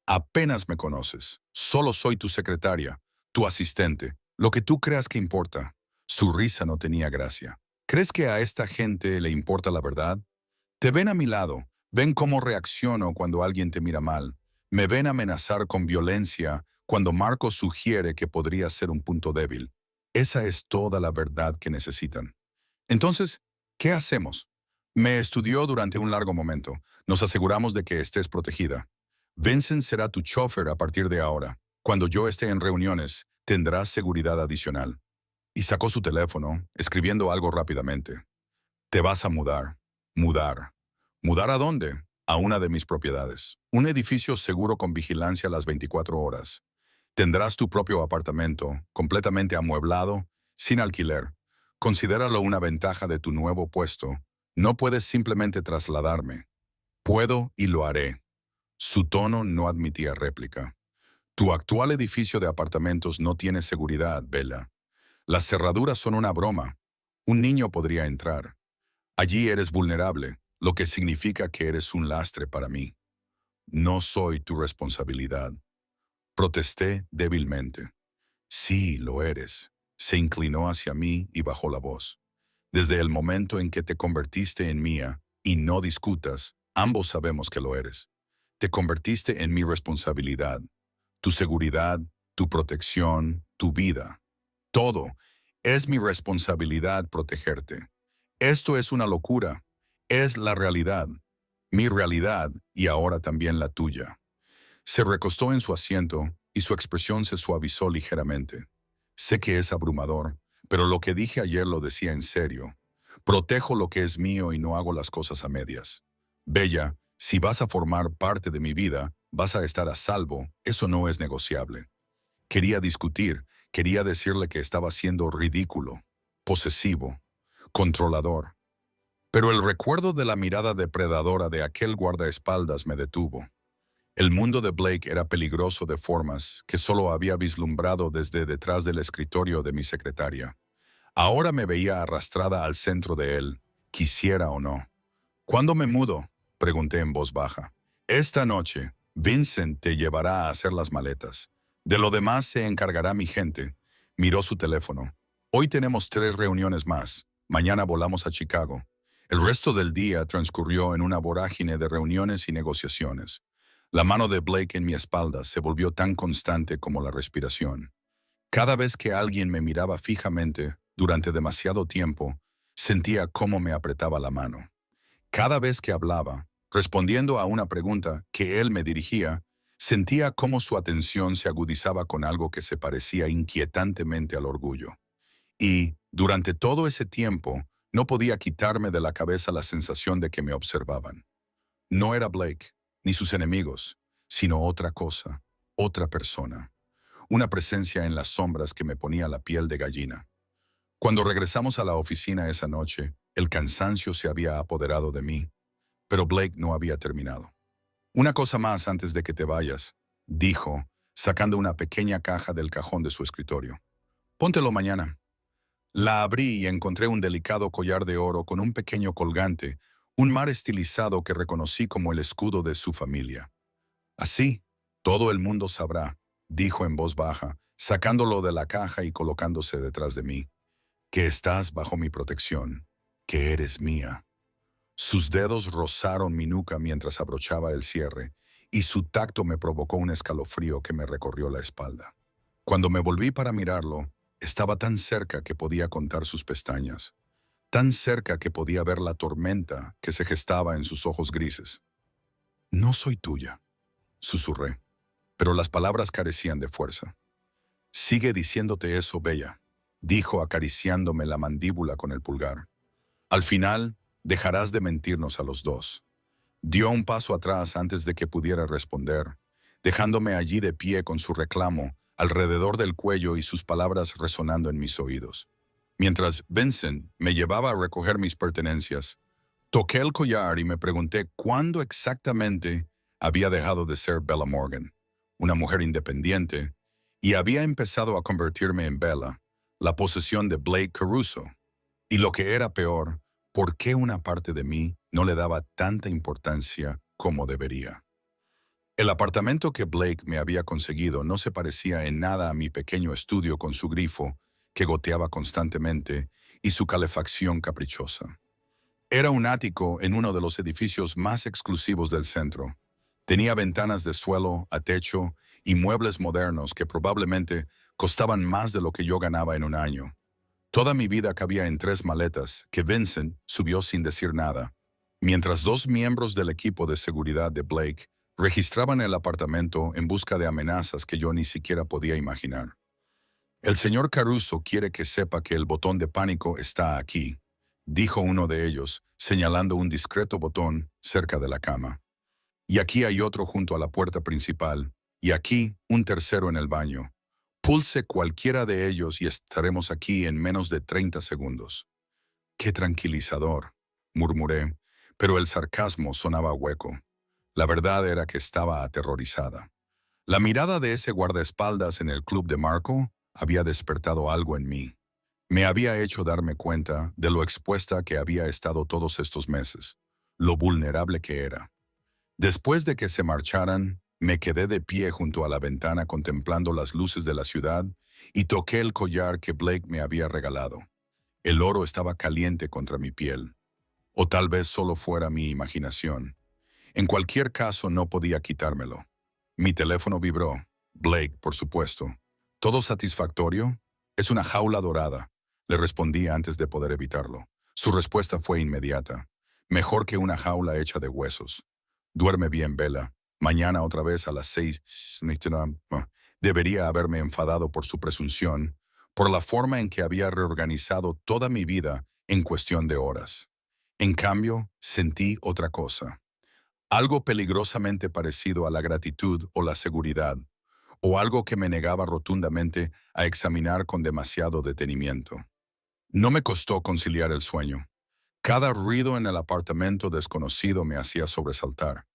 Apenas me conoces. Solo soy tu secretaria, tu asistente, lo que tú creas que importa. Su risa no tenía gracia. ¿Crees que a esta gente le importa la verdad? Te ven a mi lado, ven cómo reacciono cuando alguien te mira mal. Me ven amenazar con violencia cuando Marco sugiere que podría ser un punto débil. Esa es toda la verdad que necesitan. Entonces, ¿qué hacemos? Me estudió durante un largo momento. Nos aseguramos de que estés protegida. Vincent será tu chofer a partir de ahora. Cuando yo esté en reuniones, tendrás seguridad adicional. Y sacó su teléfono, escribiendo algo rápidamente. Te vas a mudar. Mudar. ¿Mudar a dónde? A una de mis propiedades. Un edificio seguro con vigilancia a las 24 horas. Tendrás tu propio apartamento, completamente amueblado, sin alquiler. Considéralo una ventaja de tu nuevo puesto. No puedes simplemente trasladarme. Puedo y lo haré. Su tono no admitía réplica. Tu actual edificio de apartamentos no tiene seguridad, Bella. Las cerraduras son una broma. Un niño podría entrar. Allí eres vulnerable, lo que significa que eres un lastre para mí. No soy tu responsabilidad. Protesté débilmente. Sí, lo eres. Se inclinó hacia mí y bajó la voz. Desde el momento en que te convertiste en mía, y no discutas, ambos sabemos que lo eres. Te convertiste en mi responsabilidad. Tu seguridad, tu protección, tu vida. Todo. Es mi responsabilidad protegerte. Esto es una locura. Es la realidad. Mi realidad y ahora también la tuya. Se recostó en su asiento y su expresión se suavizó ligeramente. Sé que es abrumador, pero lo que dije ayer lo decía en serio. Protejo lo que es mío y no hago las cosas a medias. Bella, si vas a formar parte de mi vida, vas a estar a salvo. Eso no es negociable. Quería discutir, quería decirle que estaba siendo ridículo, posesivo, controlador. Pero el recuerdo de la mirada depredadora de aquel guardaespaldas me detuvo. El mundo de Blake era peligroso de formas que solo había vislumbrado desde detrás del escritorio de mi secretaria. Ahora me veía arrastrada al centro de él, quisiera o no. ¿Cuándo me mudo?, pregunté en voz baja. Esta noche, Vincent te llevará a hacer las maletas. De lo demás se encargará mi gente. Miró su teléfono. Hoy tenemos 3 reuniones más. Mañana volamos a Chicago. El resto del día transcurrió en una vorágine de reuniones y negociaciones. La mano de Blake en mi espalda se volvió tan constante como la respiración. Cada vez que alguien me miraba fijamente, durante demasiado tiempo, sentía cómo me apretaba la mano. Cada vez que hablaba, respondiendo a una pregunta que él me dirigía, sentía cómo su atención se agudizaba con algo que se parecía inquietantemente al orgullo. Y, durante todo ese tiempo, No podía quitarme de la cabeza la sensación de que me observaban. No era Blake, ni sus enemigos, sino otra cosa, otra persona. Una presencia en las sombras que me ponía la piel de gallina. Cuando regresamos a la oficina esa noche, el cansancio se había apoderado de mí, pero Blake no había terminado. Una cosa más antes de que te vayas, dijo, sacando una pequeña caja del cajón de su escritorio. Póntelo mañana. La abrí y encontré un delicado collar de oro con un pequeño colgante, un mar estilizado que reconocí como el escudo de su familia. Así, todo el mundo sabrá, dijo en voz baja, sacándolo de la caja y colocándose detrás de mí, que estás bajo mi protección, que eres mía. Sus dedos rozaron mi nuca mientras abrochaba el cierre, y su tacto me provocó un escalofrío que me recorrió la espalda. Cuando me volví para mirarlo, estaba tan cerca que podía contar sus pestañas, tan cerca que podía ver la tormenta que se gestaba en sus ojos grises. No soy tuya, susurré, pero las palabras carecían de fuerza. Sigue diciéndote eso, Bella, dijo acariciándome la mandíbula con el pulgar. Al final, dejarás de mentirnos a los dos. Dio un paso atrás antes de que pudiera responder, dejándome allí de pie con su reclamo alrededor del cuello y sus palabras resonando en mis oídos. Mientras Vincent me llevaba a recoger mis pertenencias, toqué el collar y me pregunté cuándo exactamente había dejado de ser Bella Morgan, una mujer independiente, y había empezado a convertirme en Bella, la posesión de Blake Caruso. Y lo que era peor, ¿por qué una parte de mí no le daba tanta importancia como debería? El apartamento que Blake me había conseguido no se parecía en nada a mi pequeño estudio con su grifo, que goteaba constantemente, y su calefacción caprichosa. Era un ático en uno de los edificios más exclusivos del centro. Tenía ventanas de suelo a techo y muebles modernos que probablemente costaban más de lo que yo ganaba en un año. Toda mi vida cabía en 3 maletas que Vincent subió sin decir nada, mientras 2 miembros del equipo de seguridad de Blake registraban el apartamento en busca de amenazas que yo ni siquiera podía imaginar. El señor Caruso quiere que sepa que el botón de pánico está aquí, dijo uno de ellos, señalando un discreto botón cerca de la cama. Y aquí hay otro junto a la puerta principal, y aquí un tercero en el baño. Pulse cualquiera de ellos y estaremos aquí en menos de 30 segundos. Qué tranquilizador, murmuré, pero el sarcasmo sonaba hueco. La verdad era que estaba aterrorizada. La mirada de ese guardaespaldas en el club de Marco había despertado algo en mí. Me había hecho darme cuenta de lo expuesta que había estado todos estos meses, lo vulnerable que era. Después de que se marcharan, me quedé de pie junto a la ventana contemplando las luces de la ciudad y toqué el collar que Blake me había regalado. El oro estaba caliente contra mi piel. O tal vez solo fuera mi imaginación. En cualquier caso, no podía quitármelo. Mi teléfono vibró. Blake, por supuesto. ¿Todo satisfactorio? Es una jaula dorada, le respondí antes de poder evitarlo. Su respuesta fue inmediata. Mejor que una jaula hecha de huesos. Duerme bien, Bella. Mañana otra vez a las 6. Debería haberme enfadado por su presunción, por la forma en que había reorganizado toda mi vida en cuestión de horas. En cambio, sentí otra cosa. Algo peligrosamente parecido a la gratitud o la seguridad, o algo que me negaba rotundamente a examinar con demasiado detenimiento. No me costó conciliar el sueño. Cada ruido en el apartamento desconocido me hacía sobresaltar.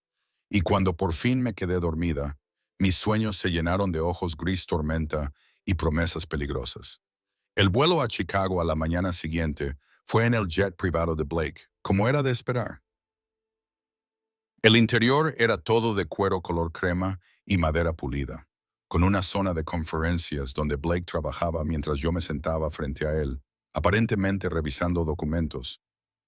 Y cuando por fin me quedé dormida, mis sueños se llenaron de ojos gris tormenta y promesas peligrosas. El vuelo a Chicago a la mañana siguiente fue en el jet privado de Blake, como era de esperar. El interior era todo de cuero color crema y madera pulida, con una zona de conferencias donde Blake trabajaba mientras yo me sentaba frente a él, aparentemente revisando documentos,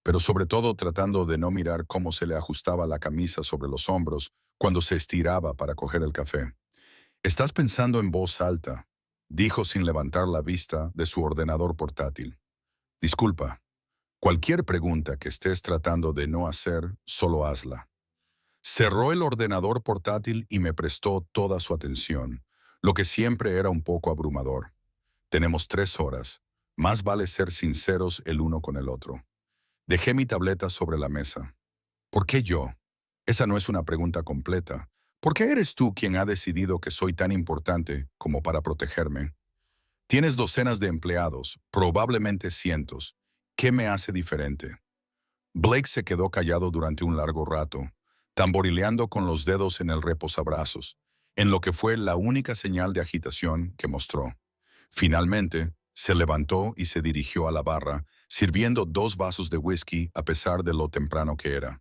pero sobre todo tratando de no mirar cómo se le ajustaba la camisa sobre los hombros cuando se estiraba para coger el café. «Estás pensando en voz alta», dijo sin levantar la vista de su ordenador portátil. «Disculpa, cualquier pregunta que estés tratando de no hacer, solo hazla». Cerró el ordenador portátil y me prestó toda su atención, lo que siempre era un poco abrumador. Tenemos 3 horas. Más vale ser sinceros el uno con el otro. Dejé mi tableta sobre la mesa. ¿Por qué yo? Esa no es una pregunta completa. ¿Por qué eres tú quien ha decidido que soy tan importante como para protegerme? Tienes docenas de empleados, probablemente cientos. ¿Qué me hace diferente? Blake se quedó callado durante un largo rato, tamborileando con los dedos en el reposabrazos, en lo que fue la única señal de agitación que mostró. Finalmente, se levantó y se dirigió a la barra, sirviendo 2 vasos de whisky a pesar de lo temprano que era.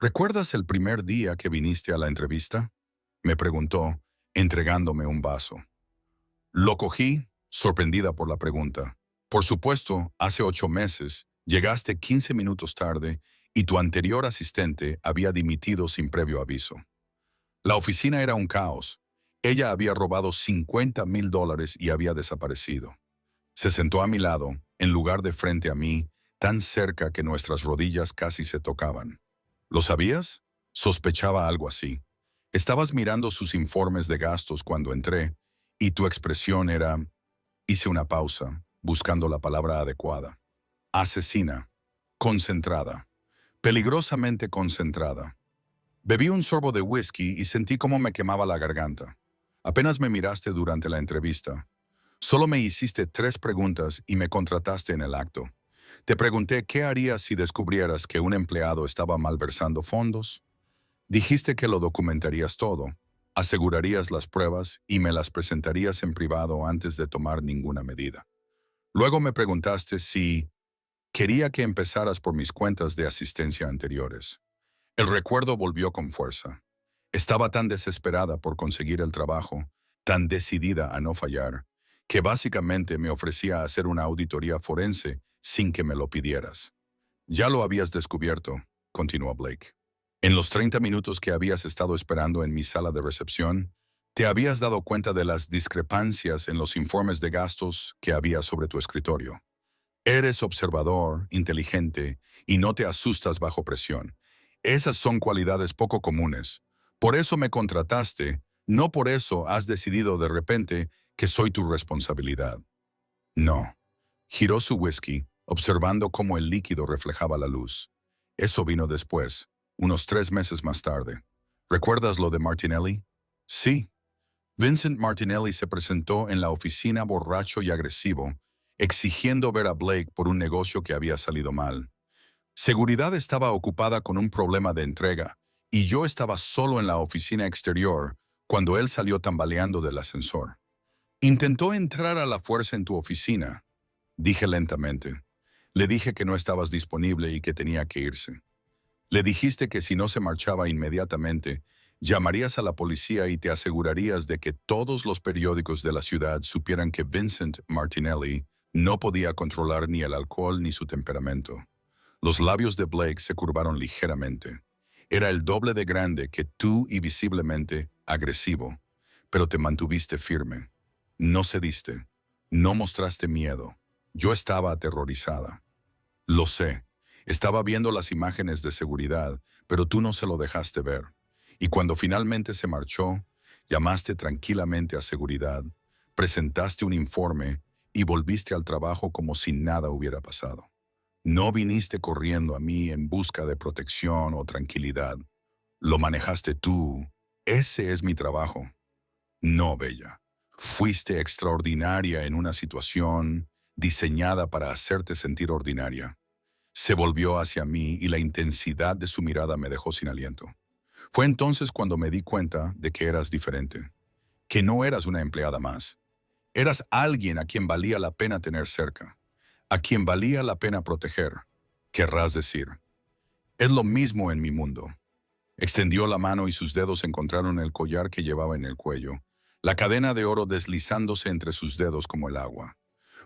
¿Recuerdas el primer día que viniste a la entrevista? Me preguntó, entregándome un vaso. Lo cogí, sorprendida por la pregunta. Por supuesto, hace 8 meses, llegaste 15 minutos tarde y tu anterior asistente había dimitido sin previo aviso. La oficina era un caos. Ella había robado $50,000 y había desaparecido. Se sentó a mi lado, en lugar de frente a mí, tan cerca que nuestras rodillas casi se tocaban. ¿Lo sabías? Sospechaba algo así. Estabas mirando sus informes de gastos cuando entré, y tu expresión era... Hice una pausa, buscando la palabra adecuada. Asesina. Concentrada. Peligrosamente concentrada. Bebí un sorbo de whisky y sentí cómo me quemaba la garganta. Apenas me miraste durante la entrevista. Solo me hiciste 3 preguntas y me contrataste en el acto. Te pregunté qué harías si descubrieras que un empleado estaba malversando fondos. Dijiste que lo documentarías todo, asegurarías las pruebas y me las presentarías en privado antes de tomar ninguna medida. Luego me preguntaste si quería que empezaras por mis cuentas de asistencia anteriores. El recuerdo volvió con fuerza. Estaba tan desesperada por conseguir el trabajo, tan decidida a no fallar, que básicamente me ofrecía hacer una auditoría forense sin que me lo pidieras. Ya lo habías descubierto, continuó Blake. En los 30 minutos que habías estado esperando en mi sala de recepción, te habías dado cuenta de las discrepancias en los informes de gastos que había sobre tu escritorio. Eres observador, inteligente y no te asustas bajo presión. Esas son cualidades poco comunes. Por eso me contrataste, no por eso has decidido de repente que soy tu responsabilidad. No. Giró su whisky, observando cómo el líquido reflejaba la luz. Eso vino después, unos 3 meses más tarde. ¿Recuerdas lo de Martinelli? Sí. Vincent Martinelli se presentó en la oficina borracho y agresivo, exigiendo ver a Blake por un negocio que había salido mal. Seguridad estaba ocupada con un problema de entrega, y yo estaba solo en la oficina exterior cuando él salió tambaleando del ascensor. Intentó entrar a la fuerza en tu oficina, dije lentamente. Le dije que no estabas disponible y que tenía que irse. Le dijiste que si no se marchaba inmediatamente, llamarías a la policía y te asegurarías de que todos los periódicos de la ciudad supieran que Vincent Martinelli no podía controlar ni el alcohol ni su temperamento. Los labios de Blake se curvaron ligeramente. Era el doble de grande que tú y visiblemente agresivo, pero te mantuviste firme. No cediste. No mostraste miedo. Yo estaba aterrorizada. Lo sé. Estaba viendo las imágenes de seguridad, pero tú no se lo dejaste ver. Y cuando finalmente se marchó, llamaste tranquilamente a seguridad, presentaste un informe y volviste al trabajo como si nada hubiera pasado. No viniste corriendo a mí en busca de protección o tranquilidad. Lo manejaste tú. Ese es mi trabajo. No, Bella. Fuiste extraordinaria en una situación diseñada para hacerte sentir ordinaria. Se volvió hacia mí y la intensidad de su mirada me dejó sin aliento. Fue entonces cuando me di cuenta de que eras diferente, que no eras una empleada más. Eras alguien a quien valía la pena tener cerca, a quien valía la pena proteger, querrás decir. Es lo mismo en mi mundo. Extendió la mano y sus dedos encontraron el collar que llevaba en el cuello, la cadena de oro deslizándose entre sus dedos como el agua.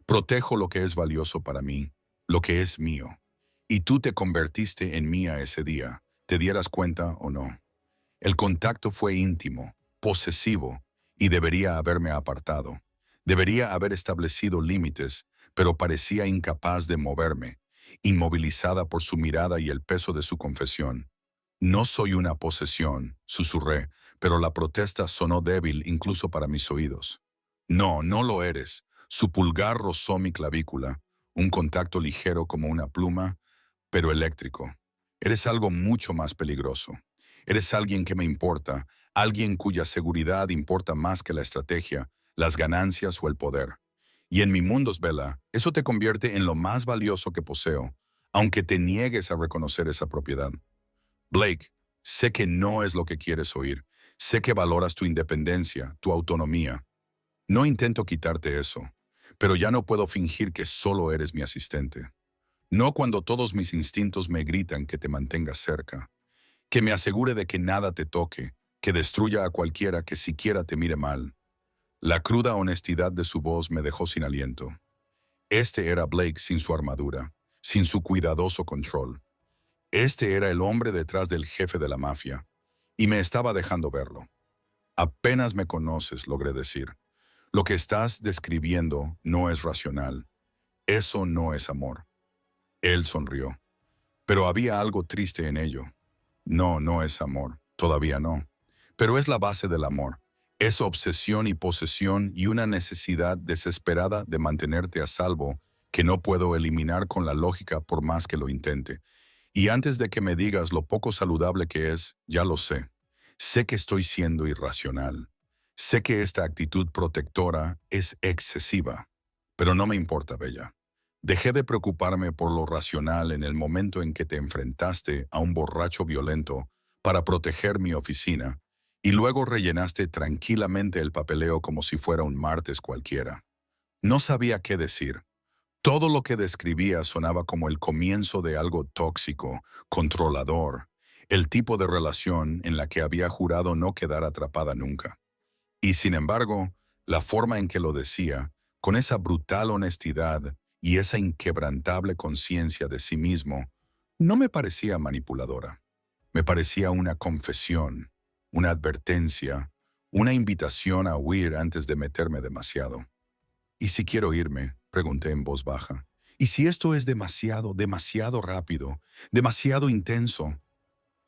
Protejo lo que es valioso para mí, lo que es mío. Y tú te convertiste en mía ese día, te dieras cuenta o no. El contacto fue íntimo, posesivo, y debería haberme apartado. Debería haber establecido límites, pero parecía incapaz de moverme, inmovilizada por su mirada y el peso de su confesión. No soy una posesión, susurré, pero la protesta sonó débil incluso para mis oídos. No, no lo eres. Su pulgar rozó mi clavícula, un contacto ligero como una pluma, pero eléctrico. Eres algo mucho más peligroso. Eres alguien que me importa, alguien cuya seguridad importa más que la estrategia, las ganancias o el poder. Y en mi mundo, Bella, eso te convierte en lo más valioso que poseo, aunque te niegues a reconocer esa propiedad. Blake, sé que no es lo que quieres oír. Sé que valoras tu independencia, tu autonomía. No intento quitarte eso, pero ya no puedo fingir que solo eres mi asistente. No cuando todos mis instintos me gritan que te mantengas cerca, que me asegure de que nada te toque, que destruya a cualquiera que siquiera te mire mal. La cruda honestidad de su voz me dejó sin aliento. Este era Blake sin su armadura, sin su cuidadoso control. Este era el hombre detrás del jefe de la mafia, y me estaba dejando verlo. Apenas me conoces, logré decir. Lo que estás describiendo no es racional. Eso no es amor. Él sonrió. Pero había algo triste en ello. No, no es amor. Todavía no. Pero es la base del amor. Es obsesión y posesión y una necesidad desesperada de mantenerte a salvo que no puedo eliminar con la lógica por más que lo intente. Y antes de que me digas lo poco saludable que es, ya lo sé. Sé que estoy siendo irracional. Sé que esta actitud protectora es excesiva. Pero no me importa, Bella. Dejé de preocuparme por lo racional en el momento en que te enfrentaste a un borracho violento para proteger mi oficina y luego rellenaste tranquilamente el papeleo como si fuera un martes cualquiera. No sabía qué decir. Todo lo que describía sonaba como el comienzo de algo tóxico, controlador, el tipo de relación en la que había jurado no quedar atrapada nunca. Y sin embargo, la forma en que lo decía, con esa brutal honestidad y esa inquebrantable conciencia de sí mismo, no me parecía manipuladora. Me parecía una confesión, una advertencia, una invitación a huir antes de meterme demasiado. ¿Y si quiero irme?, pregunté en voz baja. ¿Y si esto es demasiado, demasiado rápido, demasiado intenso?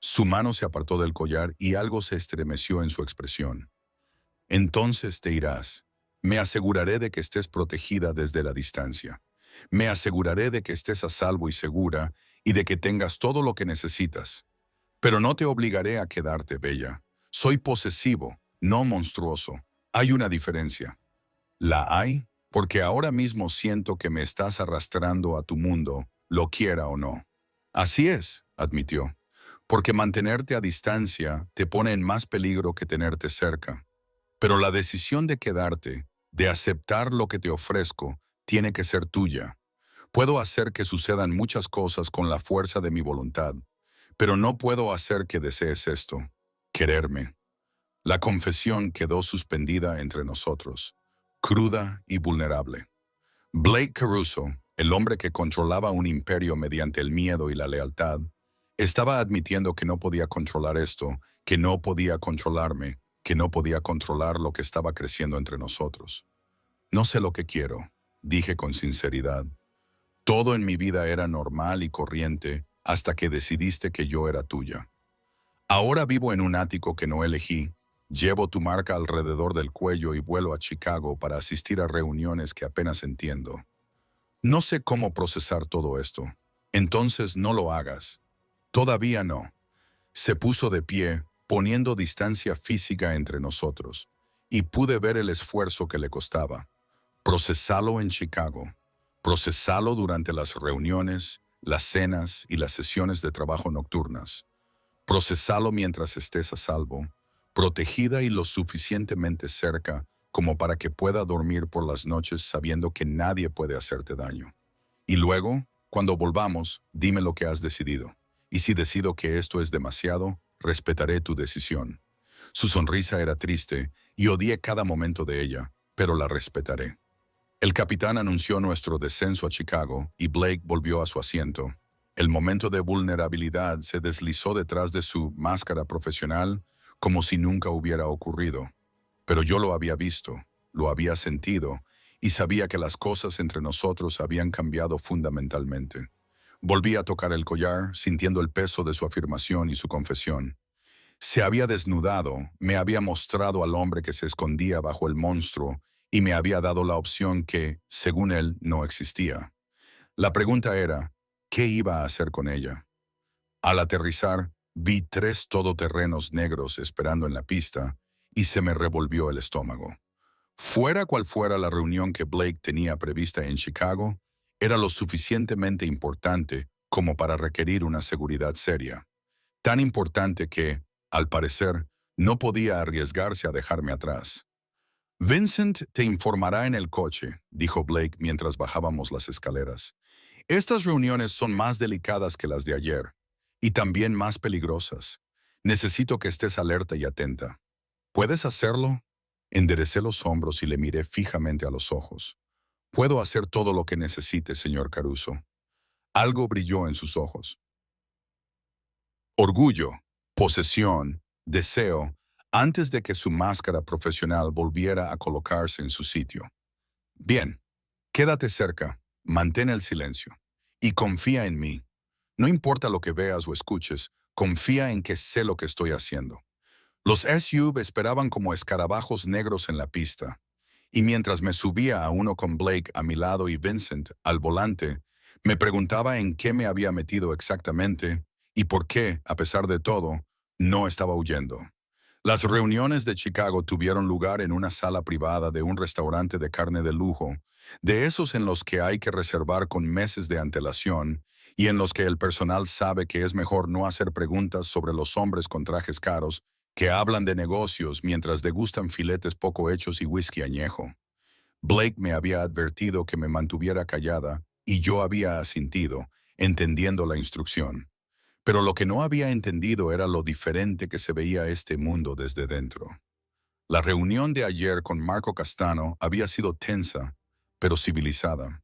Su mano se apartó del collar y algo se estremeció en su expresión. Entonces te irás. Me aseguraré de que estés protegida desde la distancia. Me aseguraré de que estés a salvo y segura y de que tengas todo lo que necesitas. Pero no te obligaré a quedarte, Bella. Soy posesivo, no monstruoso. Hay una diferencia. ¿La hay? Porque ahora mismo siento que me estás arrastrando a tu mundo, lo quiera o no. Así es, admitió. Porque mantenerte a distancia te pone en más peligro que tenerte cerca. Pero la decisión de quedarte, de aceptar lo que te ofrezco, tiene que ser tuya. Puedo hacer que sucedan muchas cosas con la fuerza de mi voluntad, pero no puedo hacer que desees esto, quererme. La confesión quedó suspendida entre nosotros, cruda y vulnerable. Blake Caruso, el hombre que controlaba un imperio mediante el miedo y la lealtad, estaba admitiendo que no podía controlar esto, que no podía controlarme, que no podía controlar lo que estaba creciendo entre nosotros. No sé lo que quiero, dije con sinceridad. Todo en mi vida era normal y corriente hasta que decidiste que yo era tuya. Ahora vivo en un ático que no elegí, llevo tu marca alrededor del cuello y vuelo a Chicago para asistir a reuniones que apenas entiendo. No sé cómo procesar todo esto. Entonces no lo hagas. Todavía no. Se puso de pie, poniendo distancia física entre nosotros, y pude ver el esfuerzo que le costaba. Procesalo en Chicago. Procesalo durante las reuniones, las cenas y las sesiones de trabajo nocturnas. Procesalo mientras estés a salvo, protegida y lo suficientemente cerca como para que pueda dormir por las noches sabiendo que nadie puede hacerte daño. Y luego, cuando volvamos, dime lo que has decidido. Y si decido que esto es demasiado, respetaré tu decisión. Su sonrisa era triste y odié cada momento de ella, pero la respetaré. El capitán anunció nuestro descenso a Chicago y Blake volvió a su asiento. El momento de vulnerabilidad se deslizó detrás de su máscara profesional como si nunca hubiera ocurrido. Pero yo lo había visto, lo había sentido y sabía que las cosas entre nosotros habían cambiado fundamentalmente. Volví a tocar el collar, sintiendo el peso de su afirmación y su confesión. Se había desnudado, me había mostrado al hombre que se escondía bajo el monstruo y me había dado la opción que, según él, no existía. La pregunta era, ¿Qué iba a hacer con ella? Al aterrizar, vi 3 todoterrenos negros esperando en la pista y se me revolvió el estómago. Fuera cual fuera la reunión que Blake tenía prevista en Chicago, era lo suficientemente importante como para requerir una seguridad seria. Tan importante que, al parecer, no podía arriesgarse a dejarme atrás. Vincent te informará en el coche, dijo Blake mientras bajábamos las escaleras. Estas reuniones son más delicadas que las de ayer, y también más peligrosas. Necesito que estés alerta y atenta. ¿Puedes hacerlo? Enderecé los hombros y le miré fijamente a los ojos. Puedo hacer todo lo que necesite, señor Caruso. Algo brilló en sus ojos. Orgullo, posesión, deseo, antes de que su máscara profesional volviera a colocarse en su sitio. Bien, quédate cerca, mantén el silencio y confía en mí. No importa lo que veas o escuches, confía en que sé lo que estoy haciendo. Los SUV esperaban como escarabajos negros en la pista, y mientras me subía a uno con Blake a mi lado y Vincent al volante, me preguntaba en qué me había metido exactamente y por qué, a pesar de todo, no estaba huyendo. Las reuniones de Chicago tuvieron lugar en una sala privada de un restaurante de carne de lujo, de esos en los que hay que reservar con meses de antelación y en los que el personal sabe que es mejor no hacer preguntas sobre los hombres con trajes caros que hablan de negocios mientras degustan filetes poco hechos y whisky añejo. Blake me había advertido que me mantuviera callada y yo había asintido, entendiendo la instrucción. Pero lo que no había entendido era lo diferente que se veía este mundo desde dentro. La reunión de ayer con Marco Castano había sido tensa, pero civilizada.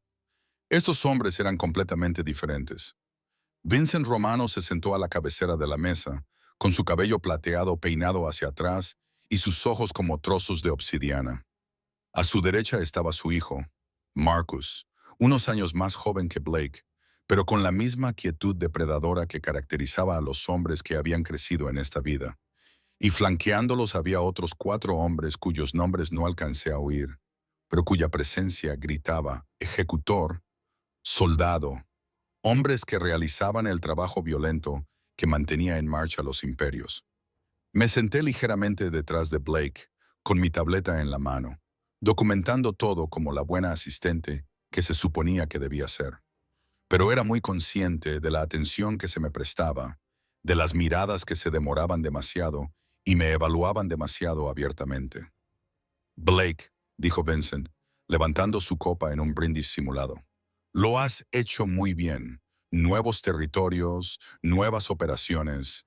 Estos hombres eran completamente diferentes. Vincent Romano se sentó a la cabecera de la mesa, con su cabello plateado peinado hacia atrás y sus ojos como trozos de obsidiana. A su derecha estaba su hijo, Marcus, unos años más joven que Blake, pero con la misma quietud depredadora que caracterizaba a los hombres que habían crecido en esta vida. Y flanqueándolos había otros 4 hombres cuyos nombres no alcancé a oír, pero cuya presencia gritaba ejecutor, soldado, hombres que realizaban el trabajo violento que mantenía en marcha los imperios. Me senté ligeramente detrás de Blake, con mi tableta en la mano, documentando todo como la buena asistente que se suponía que debía ser. Pero era muy consciente de la atención que se me prestaba, de las miradas que se demoraban demasiado y me evaluaban demasiado abiertamente. Blake, dijo Vincent, levantando su copa en un brindis simulado. Lo has hecho muy bien. Nuevos territorios, nuevas operaciones.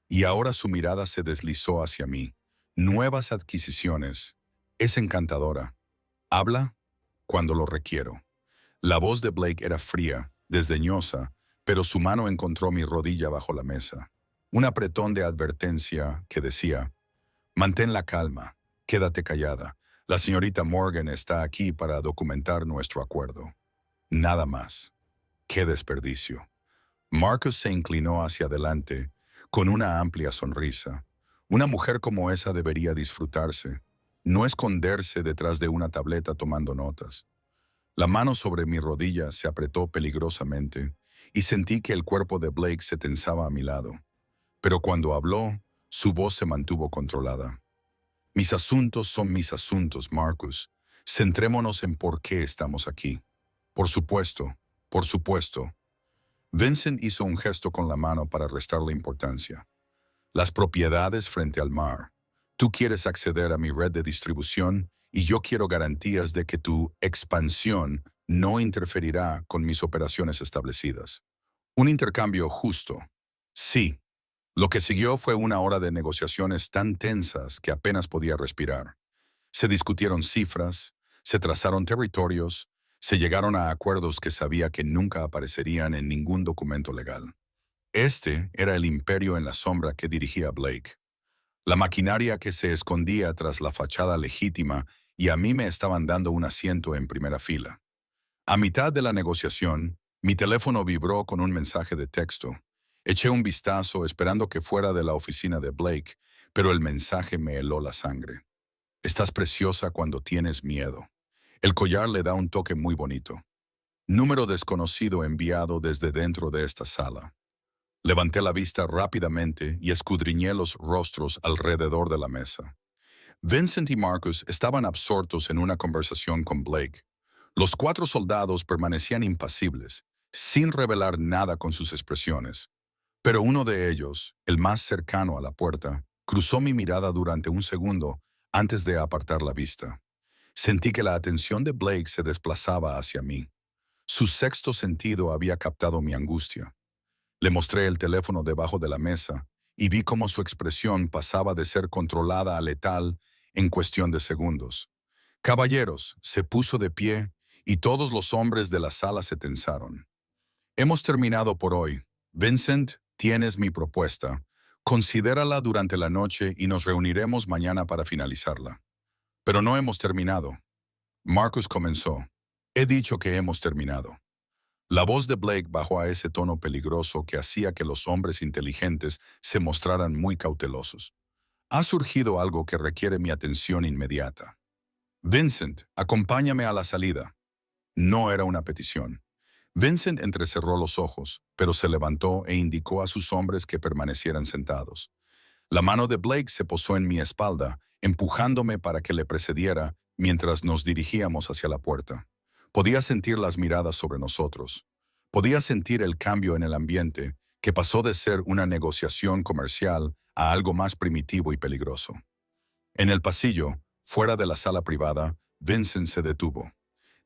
Y ahora su mirada se deslizó hacia mí. Nuevas adquisiciones. Es encantadora. Habla cuando lo requiero. La voz de Blake era fría, desdeñosa, pero su mano encontró mi rodilla bajo la mesa. Un apretón de advertencia que decía, mantén la calma, quédate callada. La señorita Morgan está aquí para documentar nuestro acuerdo. Nada más. ¡Qué desperdicio! Marcus se inclinó hacia adelante, con una amplia sonrisa. Una mujer como esa debería disfrutarse, no esconderse detrás de una tableta tomando notas. La mano sobre mi rodilla se apretó peligrosamente y sentí que el cuerpo de Blake se tensaba a mi lado. Pero cuando habló, su voz se mantuvo controlada. Mis asuntos son mis asuntos, Marcus. Centrémonos en por qué estamos aquí. Por supuesto, por supuesto. Vincent hizo un gesto con la mano para restarle importancia. Las propiedades frente al mar. Tú quieres acceder a mi red de distribución y yo quiero garantías de que tu expansión no interferirá con mis operaciones establecidas. Un intercambio justo. Sí. Lo que siguió fue una hora de negociaciones tan tensas que apenas podía respirar. Se discutieron cifras, se trazaron territorios, se llegaron a acuerdos que sabía que nunca aparecerían en ningún documento legal. Este era el imperio en la sombra que dirigía Blake. La maquinaria que se escondía tras la fachada legítima y a mí me estaban dando un asiento en primera fila. A mitad de la negociación, mi teléfono vibró con un mensaje de texto. Eché un vistazo esperando que fuera de la oficina de Blake, pero el mensaje me heló la sangre. Estás preciosa cuando tienes miedo. El collar le da un toque muy bonito. Número desconocido enviado desde dentro de esta sala. Levanté la vista rápidamente y escudriñé los rostros alrededor de la mesa. Vincent y Marcus estaban absortos en una conversación con Blake. Los cuatro soldados permanecían impasibles, sin revelar nada con sus expresiones. Pero uno de ellos, el más cercano a la puerta, cruzó mi mirada durante un segundo antes de apartar la vista. Sentí que la atención de Blake se desplazaba hacia mí. Su sexto sentido había captado mi angustia. Le mostré el teléfono debajo de la mesa y vi cómo su expresión pasaba de ser controlada a letal en cuestión de segundos. Caballeros, se puso de pie y todos los hombres de la sala se tensaron. Hemos terminado por hoy. Vincent, tienes mi propuesta. Considérala durante la noche y nos reuniremos mañana para finalizarla. Pero no hemos terminado. Marcus comenzó. He dicho que hemos terminado. La voz de Blake bajó a ese tono peligroso que hacía que los hombres inteligentes se mostraran muy cautelosos. Ha surgido algo que requiere mi atención inmediata. Vincent, acompáñame a la salida. No era una petición. Vincent entrecerró los ojos, pero se levantó e indicó a sus hombres que permanecieran sentados. La mano de Blake se posó en mi espalda, empujándome para que le precediera mientras nos dirigíamos hacia la puerta. Podía sentir las miradas sobre nosotros. Podía sentir el cambio en el ambiente, que pasó de ser una negociación comercial a algo más primitivo y peligroso. En el pasillo, fuera de la sala privada, Vincent se detuvo.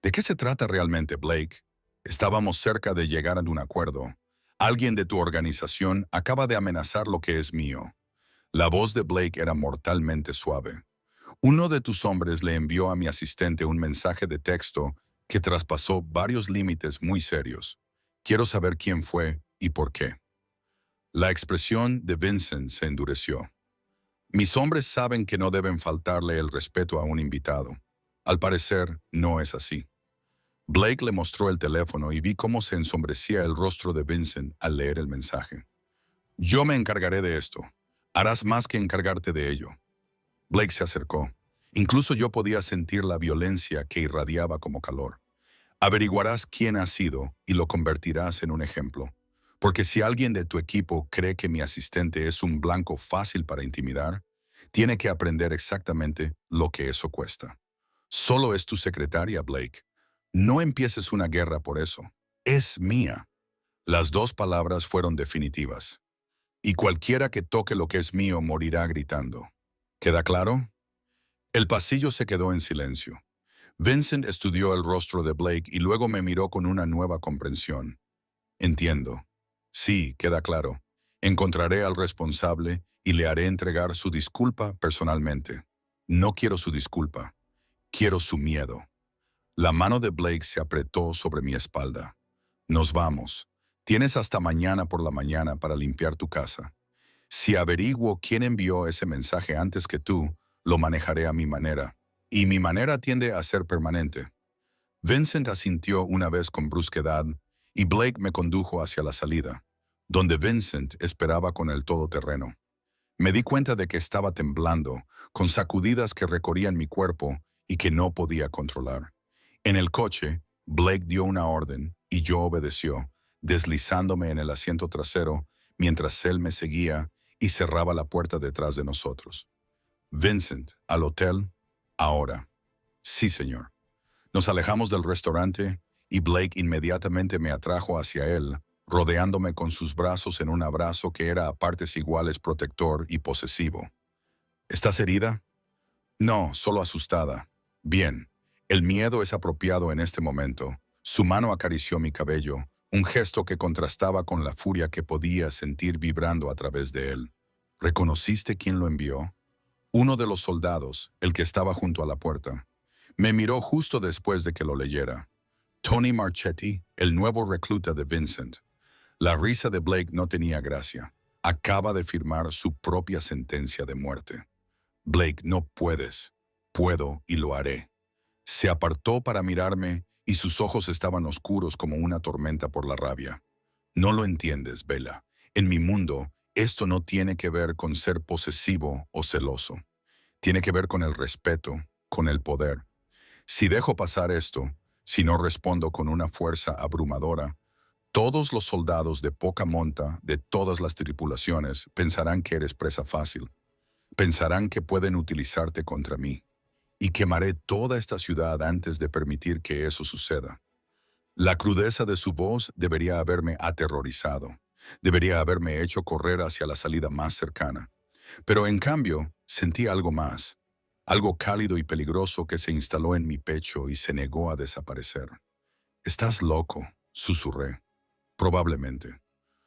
¿De qué se trata realmente, Blake? Estábamos cerca de llegar a un acuerdo. Alguien de tu organización acaba de amenazar lo que es mío. La voz de Blake era mortalmente suave. Uno de tus hombres le envió a mi asistente un mensaje de texto que traspasó varios límites muy serios. Quiero saber quién fue y por qué. La expresión de Vincent se endureció. Mis hombres saben que no deben faltarle el respeto a un invitado. Al parecer, no es así. Blake le mostró el teléfono y vi cómo se ensombrecía el rostro de Vincent al leer el mensaje. Yo me encargaré de esto. Harás más que encargarte de ello. Blake se acercó. Incluso yo podía sentir la violencia que irradiaba como calor. Averiguarás quién ha sido y lo convertirás en un ejemplo. Porque si alguien de tu equipo cree que mi asistente es un blanco fácil para intimidar, tiene que aprender exactamente lo que eso cuesta. Solo es tu secretaria, Blake. No empieces una guerra por eso. Es mía. Las dos palabras fueron definitivas. Y cualquiera que toque lo que es mío morirá gritando. ¿Queda claro? El pasillo se quedó en silencio. Vincent estudió el rostro de Blake y luego me miró con una nueva comprensión. Entiendo. Sí, queda claro. Encontraré al responsable y le haré entregar su disculpa personalmente. No quiero su disculpa. Quiero su miedo. La mano de Blake se apretó sobre mi espalda. Nos vamos. Tienes hasta mañana por la mañana para limpiar tu casa. Si averiguo quién envió ese mensaje antes que tú, lo manejaré a mi manera. Y mi manera tiende a ser permanente. Vincent asintió una vez con brusquedad y Blake me condujo hacia la salida, donde Vincent esperaba con el todoterreno. Me di cuenta de que estaba temblando, con sacudidas que recorrían mi cuerpo y que no podía controlar. En el coche, Blake dio una orden y yo obedeció, deslizándome en el asiento trasero mientras él me seguía y cerraba la puerta detrás de nosotros. Vincent, ¿al hotel? Ahora. Sí, señor. Nos alejamos del restaurante y Blake inmediatamente me atrajo hacia él, rodeándome con sus brazos en un abrazo que era a partes iguales protector y posesivo. ¿Estás herida? No, solo asustada. Bien. El miedo es apropiado en este momento. Su mano acarició mi cabello, un gesto que contrastaba con la furia que podía sentir vibrando a través de él. ¿Reconociste quién lo envió? Uno de los soldados, el que estaba junto a la puerta. Me miró justo después de que lo leyera. Tony Marchetti, el nuevo recluta de Vincent. La risa de Blake no tenía gracia. Acaba de firmar su propia sentencia de muerte. Blake, no puedes. Puedo y lo haré. Se apartó para mirarme y sus ojos estaban oscuros como una tormenta por la rabia. No lo entiendes, Bella. En mi mundo, esto no tiene que ver con ser posesivo o celoso. Tiene que ver con el respeto, con el poder. Si dejo pasar esto, Si no respondo con una fuerza abrumadora, todos los soldados de poca monta de todas las tripulaciones pensarán que eres presa fácil. Pensarán que pueden utilizarte contra mí. Y quemaré toda esta ciudad antes de permitir que eso suceda. La crudeza de su voz debería haberme aterrorizado. Debería haberme hecho correr hacia la salida más cercana. Pero en cambio, sentí algo más. Algo cálido y peligroso que se instaló en mi pecho y se negó a desaparecer. «Estás loco», susurré. Probablemente.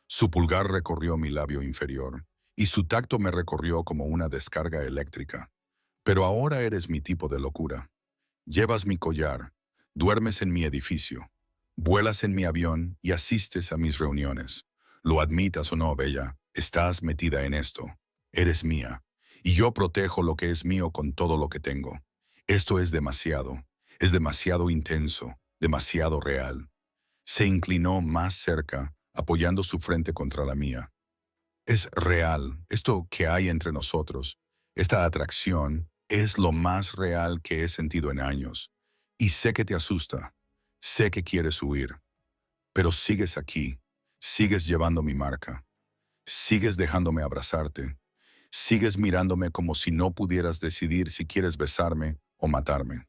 Su pulgar recorrió mi labio inferior, y su tacto me recorrió como una descarga eléctrica. «Pero ahora eres mi tipo de locura. Llevas mi collar, duermes en mi edificio, vuelas en mi avión y asistes a mis reuniones. Lo admitas o no, Bella, estás metida en esto. Eres mía, y yo protejo lo que es mío con todo lo que tengo. Esto es demasiado intenso, demasiado real». Se inclinó más cerca, apoyando su frente contra la mía. «Es real, esto que hay entre nosotros, esta atracción, es lo más real que he sentido en años. Y sé que te asusta, sé que quieres huir, pero sigues aquí, sigues llevando mi marca, sigues dejándome abrazarte, sigues mirándome como si no pudieras decidir si quieres besarme o matarme».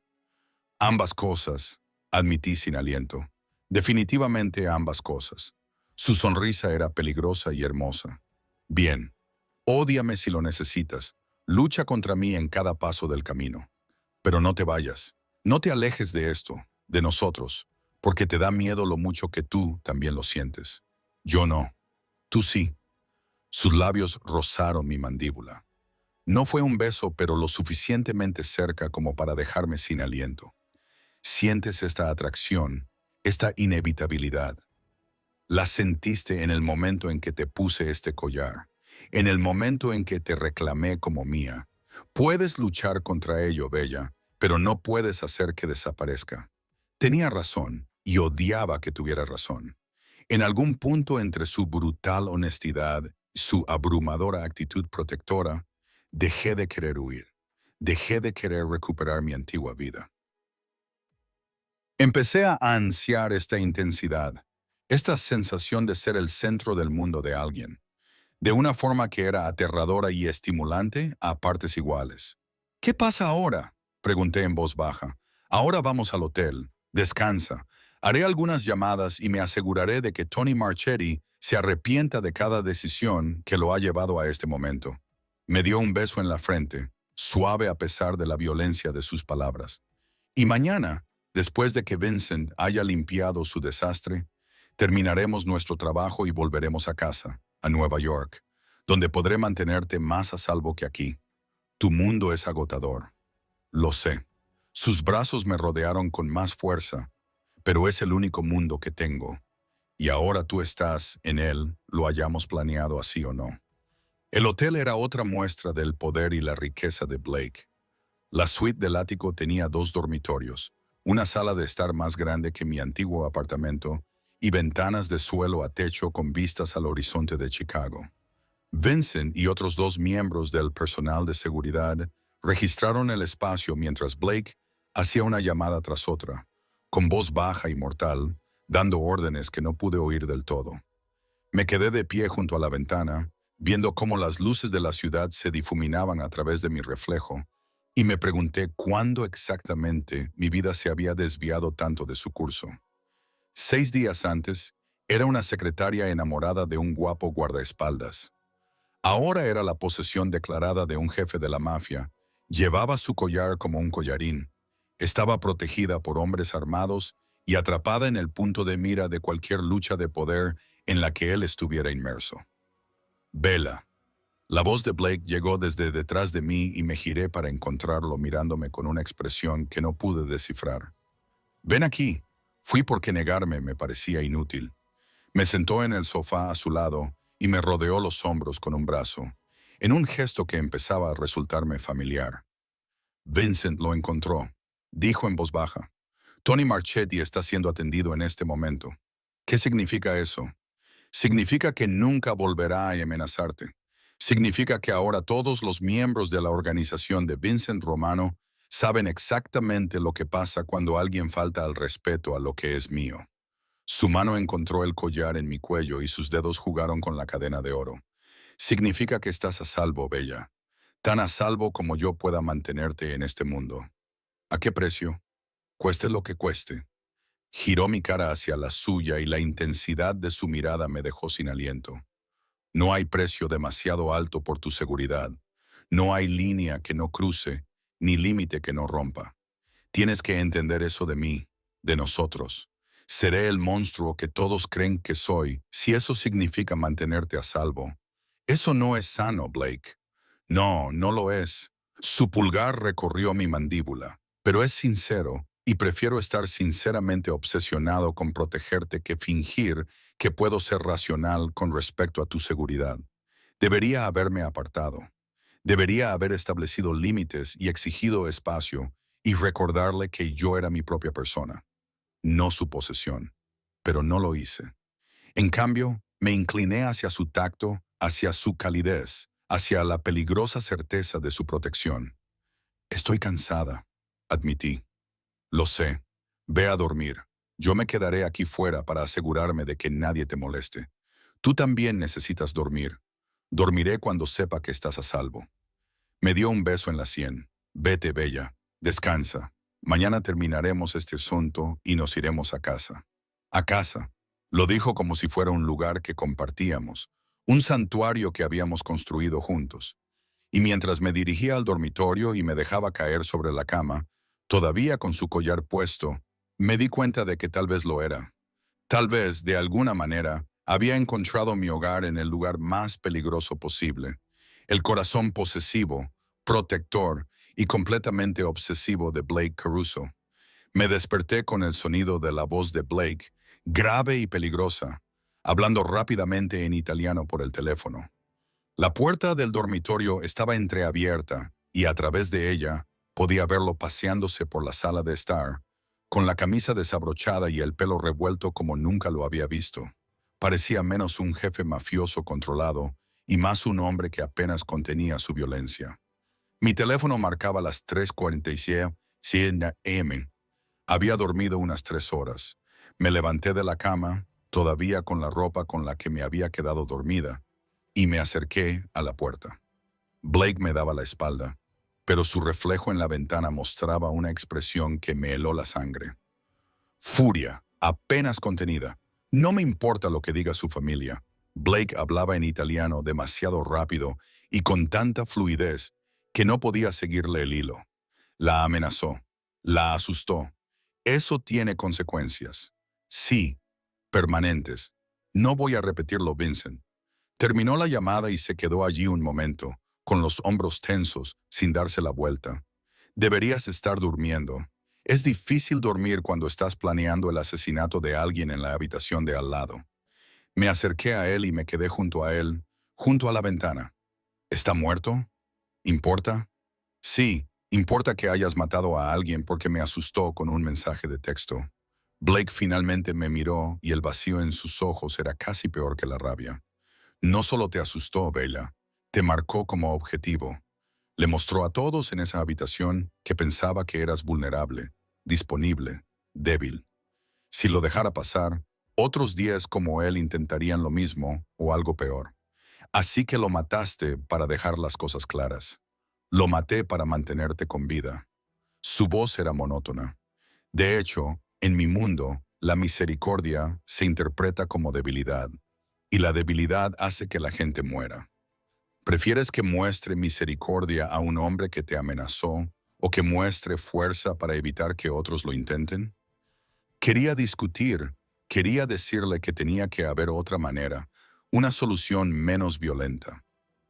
«Ambas cosas», admití sin aliento. «Definitivamente ambas cosas». Su sonrisa era peligrosa y hermosa. «Bien, ódiame si lo necesitas. Lucha contra mí en cada paso del camino. Pero no te vayas. No te alejes de esto, de nosotros, porque te da miedo lo mucho que tú también lo sientes. Yo no. Tú sí». Sus labios rozaron mi mandíbula. No fue un beso, pero lo suficientemente cerca como para dejarme sin aliento. «Sientes esta atracción, esta inevitabilidad. La sentiste en el momento en que te puse este collar, en el momento en que te reclamé como mía. Puedes luchar contra ello, Bella, pero no puedes hacer que desaparezca». Tenía razón, y odiaba que tuviera razón. En algún punto entre su brutal honestidad y su abrumadora actitud protectora, dejé de querer huir. Dejé de querer recuperar mi antigua vida. Empecé a ansiar esta intensidad, esta sensación de ser el centro del mundo de alguien, de una forma que era aterradora y estimulante a partes iguales. «¿Qué pasa ahora?», pregunté en voz baja. «Ahora vamos al hotel. Descansa. Haré algunas llamadas y me aseguraré de que Tony Marchetti se arrepienta de cada decisión que lo ha llevado a este momento». Me dio un beso en la frente, suave a pesar de la violencia de sus palabras. «Y mañana, después de que Vincent haya limpiado su desastre, terminaremos nuestro trabajo y volveremos a casa, a Nueva York, donde podré mantenerte más a salvo que aquí. Tu mundo es agotador. Lo sé». Sus brazos me rodearon con más fuerza, pero es el único mundo que tengo. Y ahora tú estás en él, lo hayamos planeado así o no. El hotel era otra muestra del poder y la riqueza de Blake. La suite del ático tenía 2 dormitorios, una sala de estar más grande que mi antiguo apartamento y ventanas de suelo a techo con vistas al horizonte de Chicago. Vincent y otros 2 miembros del personal de seguridad registraron el espacio mientras Blake hacía una llamada tras otra, con voz baja y mortal, dando órdenes que no pude oír del todo. Me quedé de pie junto a la ventana, viendo cómo las luces de la ciudad se difuminaban a través de mi reflejo, y me pregunté cuándo exactamente mi vida se había desviado tanto de su curso. 6 días antes, era una secretaria enamorada de un guapo guardaespaldas. Ahora era la posesión declarada de un jefe de la mafia. Llevaba su collar como un collarín. Estaba protegida por hombres armados y atrapada en el punto de mira de cualquier lucha de poder en la que él estuviera inmerso. «Bella». La voz de Blake llegó desde detrás de mí y me giré para encontrarlo mirándome con una expresión que no pude descifrar. «Ven aquí». Fui porque negarme me parecía inútil. Me sentó en el sofá a su lado y me rodeó los hombros con un brazo, en un gesto que empezaba a resultarme familiar. «Vincent lo encontró», dijo en voz baja. «Tony Marchetti está siendo atendido en este momento». «¿Qué significa eso?» «Significa que nunca volverá a amenazarte. Significa que ahora todos los miembros de la organización de Vincent Romano Saben exactamente lo que pasa cuando alguien falta al respeto a lo que es mío. Su mano encontró el collar en mi cuello y sus dedos jugaron con la cadena de oro. Significa que estás a salvo, Bella. Tan a salvo como yo pueda mantenerte en este mundo. ¿A qué precio? Cueste lo que cueste. Giró mi cara hacia la suya y la intensidad de su mirada me dejó sin aliento. No hay precio demasiado alto por tu seguridad. No hay línea que no cruce, ni límite que no rompa. Tienes que entender eso de mí, de nosotros. Seré el monstruo que todos creen que soy, si eso significa mantenerte a salvo. Eso no es sano, Blake. No, no lo es. Su pulgar recorrió mi mandíbula, pero es sincero, y prefiero estar sinceramente obsesionado con protegerte que fingir que puedo ser racional con respecto a tu seguridad. Debería haberme apartado. Debería haber establecido límites y exigido espacio y recordarle que yo era mi propia persona, no su posesión. Pero no lo hice. En cambio, me incliné hacia su tacto, hacia su calidez, hacia la peligrosa certeza de su protección. Estoy cansada, admití. Lo sé. Ve a dormir. Yo me quedaré aquí fuera para asegurarme de que nadie te moleste. Tú también necesitas dormir. Dormiré cuando sepa que estás a salvo. Me dio un beso en la sien. Vete, Bella. Descansa. Mañana terminaremos este asunto y nos iremos a casa. A casa. Lo dijo como si fuera un lugar que compartíamos, un santuario que habíamos construido juntos. Y mientras me dirigía al dormitorio y me dejaba caer sobre la cama, todavía con su collar puesto, me di cuenta de que tal vez lo era. Tal vez, de alguna manera, había encontrado mi hogar en el lugar más peligroso posible. El corazón posesivo, protector y completamente obsesivo de Blake Caruso. Me desperté con el sonido de la voz de Blake, grave y peligrosa, hablando rápidamente en italiano por el teléfono. La puerta del dormitorio estaba entreabierta y a través de ella podía verlo paseándose por la sala de estar, con la camisa desabrochada y el pelo revuelto como nunca lo había visto. Parecía menos un jefe mafioso controlado y más un hombre que apenas contenía su violencia. Mi teléfono marcaba las 3:47 am. Había dormido unas 3 horas. Me levanté de la cama, todavía con la ropa con la que me había quedado dormida, y me acerqué a la puerta. Blake me daba la espalda, pero su reflejo en la ventana mostraba una expresión que me heló la sangre. Furia, apenas contenida. No me importa lo que diga su familia. Blake hablaba en italiano demasiado rápido y con tanta fluidez que no podía seguirle el hilo. La amenazó, la asustó. Eso tiene consecuencias. Sí, permanentes. No voy a repetirlo, Vincent. Terminó la llamada y se quedó allí un momento, con los hombros tensos, sin darse la vuelta. Deberías estar durmiendo. Es difícil dormir cuando estás planeando el asesinato de alguien en la habitación de al lado. Me acerqué a él y me quedé junto a él, junto a la ventana. ¿Está muerto? ¿Importa? Sí, importa que hayas matado a alguien porque me asustó con un mensaje de texto. Blake finalmente me miró y el vacío en sus ojos era casi peor que la rabia. No solo te asustó, Bella, te marcó como objetivo. Le mostró a todos en esa habitación que pensaba que eras vulnerable, disponible, débil. Si lo dejara pasar, otros 10 como él intentarían lo mismo o algo peor. Así que lo mataste para dejar las cosas claras. Lo maté para mantenerte con vida. Su voz era monótona. De hecho, en mi mundo, la misericordia se interpreta como debilidad, y la debilidad hace que la gente muera. ¿Prefieres que muestre misericordia a un hombre que te amenazó o que muestre fuerza para evitar que otros lo intenten? Quería discutir, quería decirle que tenía que haber otra manera, una solución menos violenta.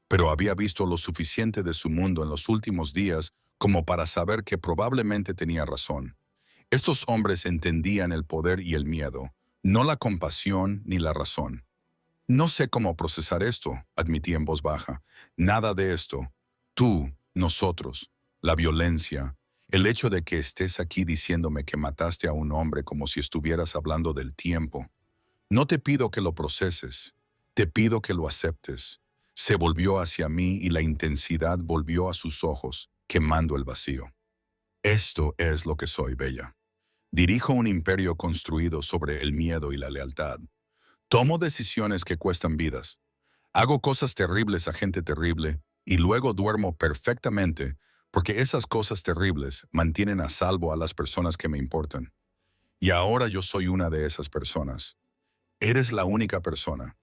Pero había visto lo suficiente de su mundo en los últimos días como para saber que probablemente tenía razón. Estos hombres entendían el poder y el miedo, no la compasión ni la razón. No sé cómo procesar esto, admití en voz baja. Nada de esto. Tú, nosotros, la violencia, el hecho de que estés aquí diciéndome que mataste a un hombre como si estuvieras hablando del tiempo. No te pido que lo proceses, te pido que lo aceptes. Se volvió hacia mí y la intensidad volvió a sus ojos, quemando el vacío. Esto es lo que soy, Bella. Dirijo un imperio construido sobre el miedo y la lealtad. Tomo decisiones que cuestan vidas. Hago cosas terribles a gente terrible y luego duermo perfectamente porque esas cosas terribles mantienen a salvo a las personas que me importan. Y ahora yo soy una de esas personas. Eres la única persona.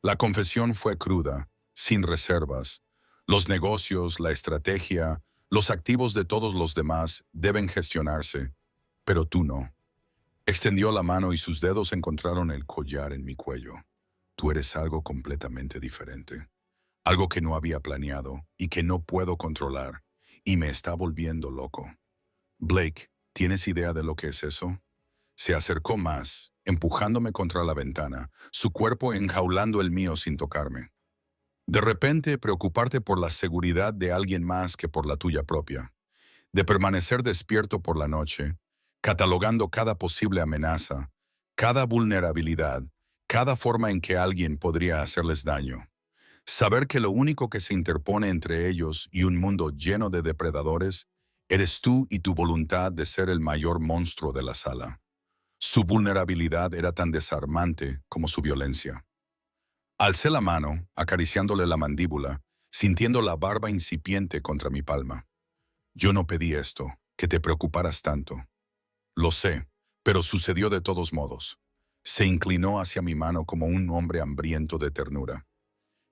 La confesión fue cruda, sin reservas. Los negocios, la estrategia, los activos de todos los demás deben gestionarse, pero tú no. Extendió la mano y sus dedos encontraron el collar en mi cuello. Tú eres algo completamente diferente. Algo que no había planeado y que no puedo controlar, y me está volviendo loco. Blake, ¿tienes idea de lo que es eso? Se acercó más, empujándome contra la ventana, su cuerpo enjaulando el mío sin tocarme. De repente, preocuparte por la seguridad de alguien más que por la tuya propia. De permanecer despierto por la noche, catalogando cada posible amenaza, cada vulnerabilidad, cada forma en que alguien podría hacerles daño. Saber que lo único que se interpone entre ellos y un mundo lleno de depredadores eres tú y tu voluntad de ser el mayor monstruo de la sala. Su vulnerabilidad era tan desarmante como su violencia. Alcé la mano, acariciándole la mandíbula, sintiendo la barba incipiente contra mi palma. Yo no pedí esto, que te preocuparas tanto. Lo sé, pero sucedió de todos modos. Se inclinó hacia mi mano como un hombre hambriento de ternura.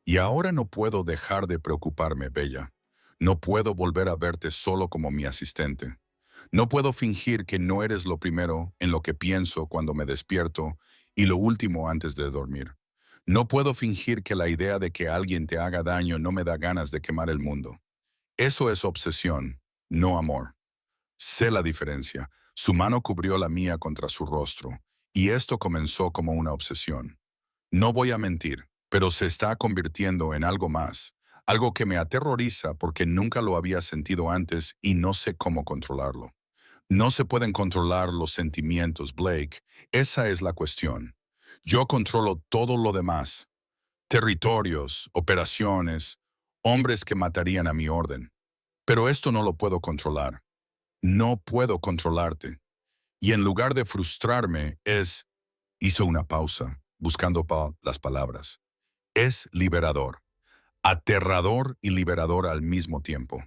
Y ahora no puedo dejar de preocuparme, Bella. No puedo volver a verte solo como mi asistente. No puedo fingir que no eres lo primero en lo que pienso cuando me despierto y lo último antes de dormir. No puedo fingir que la idea de que alguien te haga daño no me da ganas de quemar el mundo. Eso es obsesión, no amor. Sé la diferencia. Su mano cubrió la mía contra su rostro, y esto comenzó como una obsesión. No voy a mentir, pero se está convirtiendo en algo más, algo que me aterroriza porque nunca lo había sentido antes y no sé cómo controlarlo. No se pueden controlar los sentimientos, Blake. Esa es la cuestión. Yo controlo todo lo demás. Territorios, operaciones, hombres que matarían a mi orden. Pero esto no lo puedo controlar. No puedo controlarte. Y en lugar de frustrarme, hizo una pausa, buscando las palabras. Es liberador. Aterrador y liberador al mismo tiempo.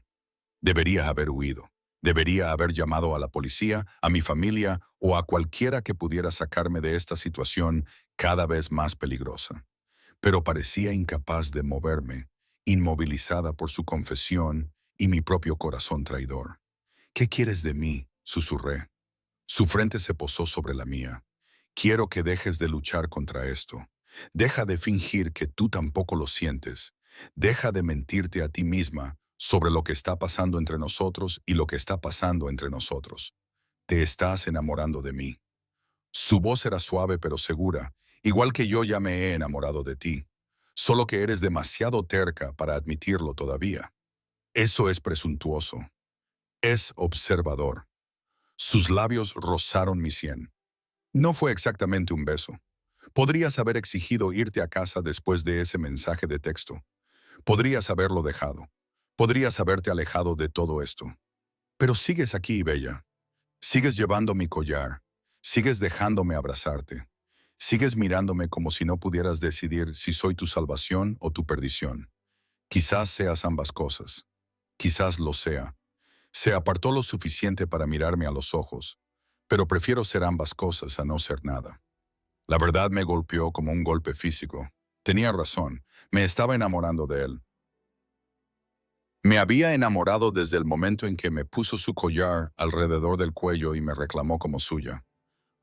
Debería haber huido. Debería haber llamado a la policía, a mi familia o a cualquiera que pudiera sacarme de esta situación cada vez más peligrosa. Pero parecía incapaz de moverme, inmovilizada por su confesión y mi propio corazón traidor. ¿Qué quieres de mí?, susurré. Su frente se posó sobre la mía. Quiero que dejes de luchar contra esto. Deja de fingir que tú tampoco lo sientes. Deja de mentirte a ti misma sobre lo que está pasando entre nosotros y lo que está pasando entre nosotros. Te estás enamorando de mí. Su voz era suave pero segura, igual que yo ya me he enamorado de ti. Solo que eres demasiado terca para admitirlo todavía. Eso es presuntuoso. Es observador. Sus labios rozaron mi sien. No fue exactamente un beso. Podrías haber exigido irte a casa después de ese mensaje de texto. Podrías haberlo dejado. Podrías haberte alejado de todo esto. Pero sigues aquí, Bella. Sigues llevando mi collar. Sigues dejándome abrazarte. Sigues mirándome como si no pudieras decidir si soy tu salvación o tu perdición. Quizás seas ambas cosas. Quizás lo sea. Se apartó lo suficiente para mirarme a los ojos, pero prefiero ser ambas cosas a no ser nada. La verdad me golpeó como un golpe físico. Tenía razón, me estaba enamorando de él. Me había enamorado desde el momento en que me puso su collar alrededor del cuello y me reclamó como suya.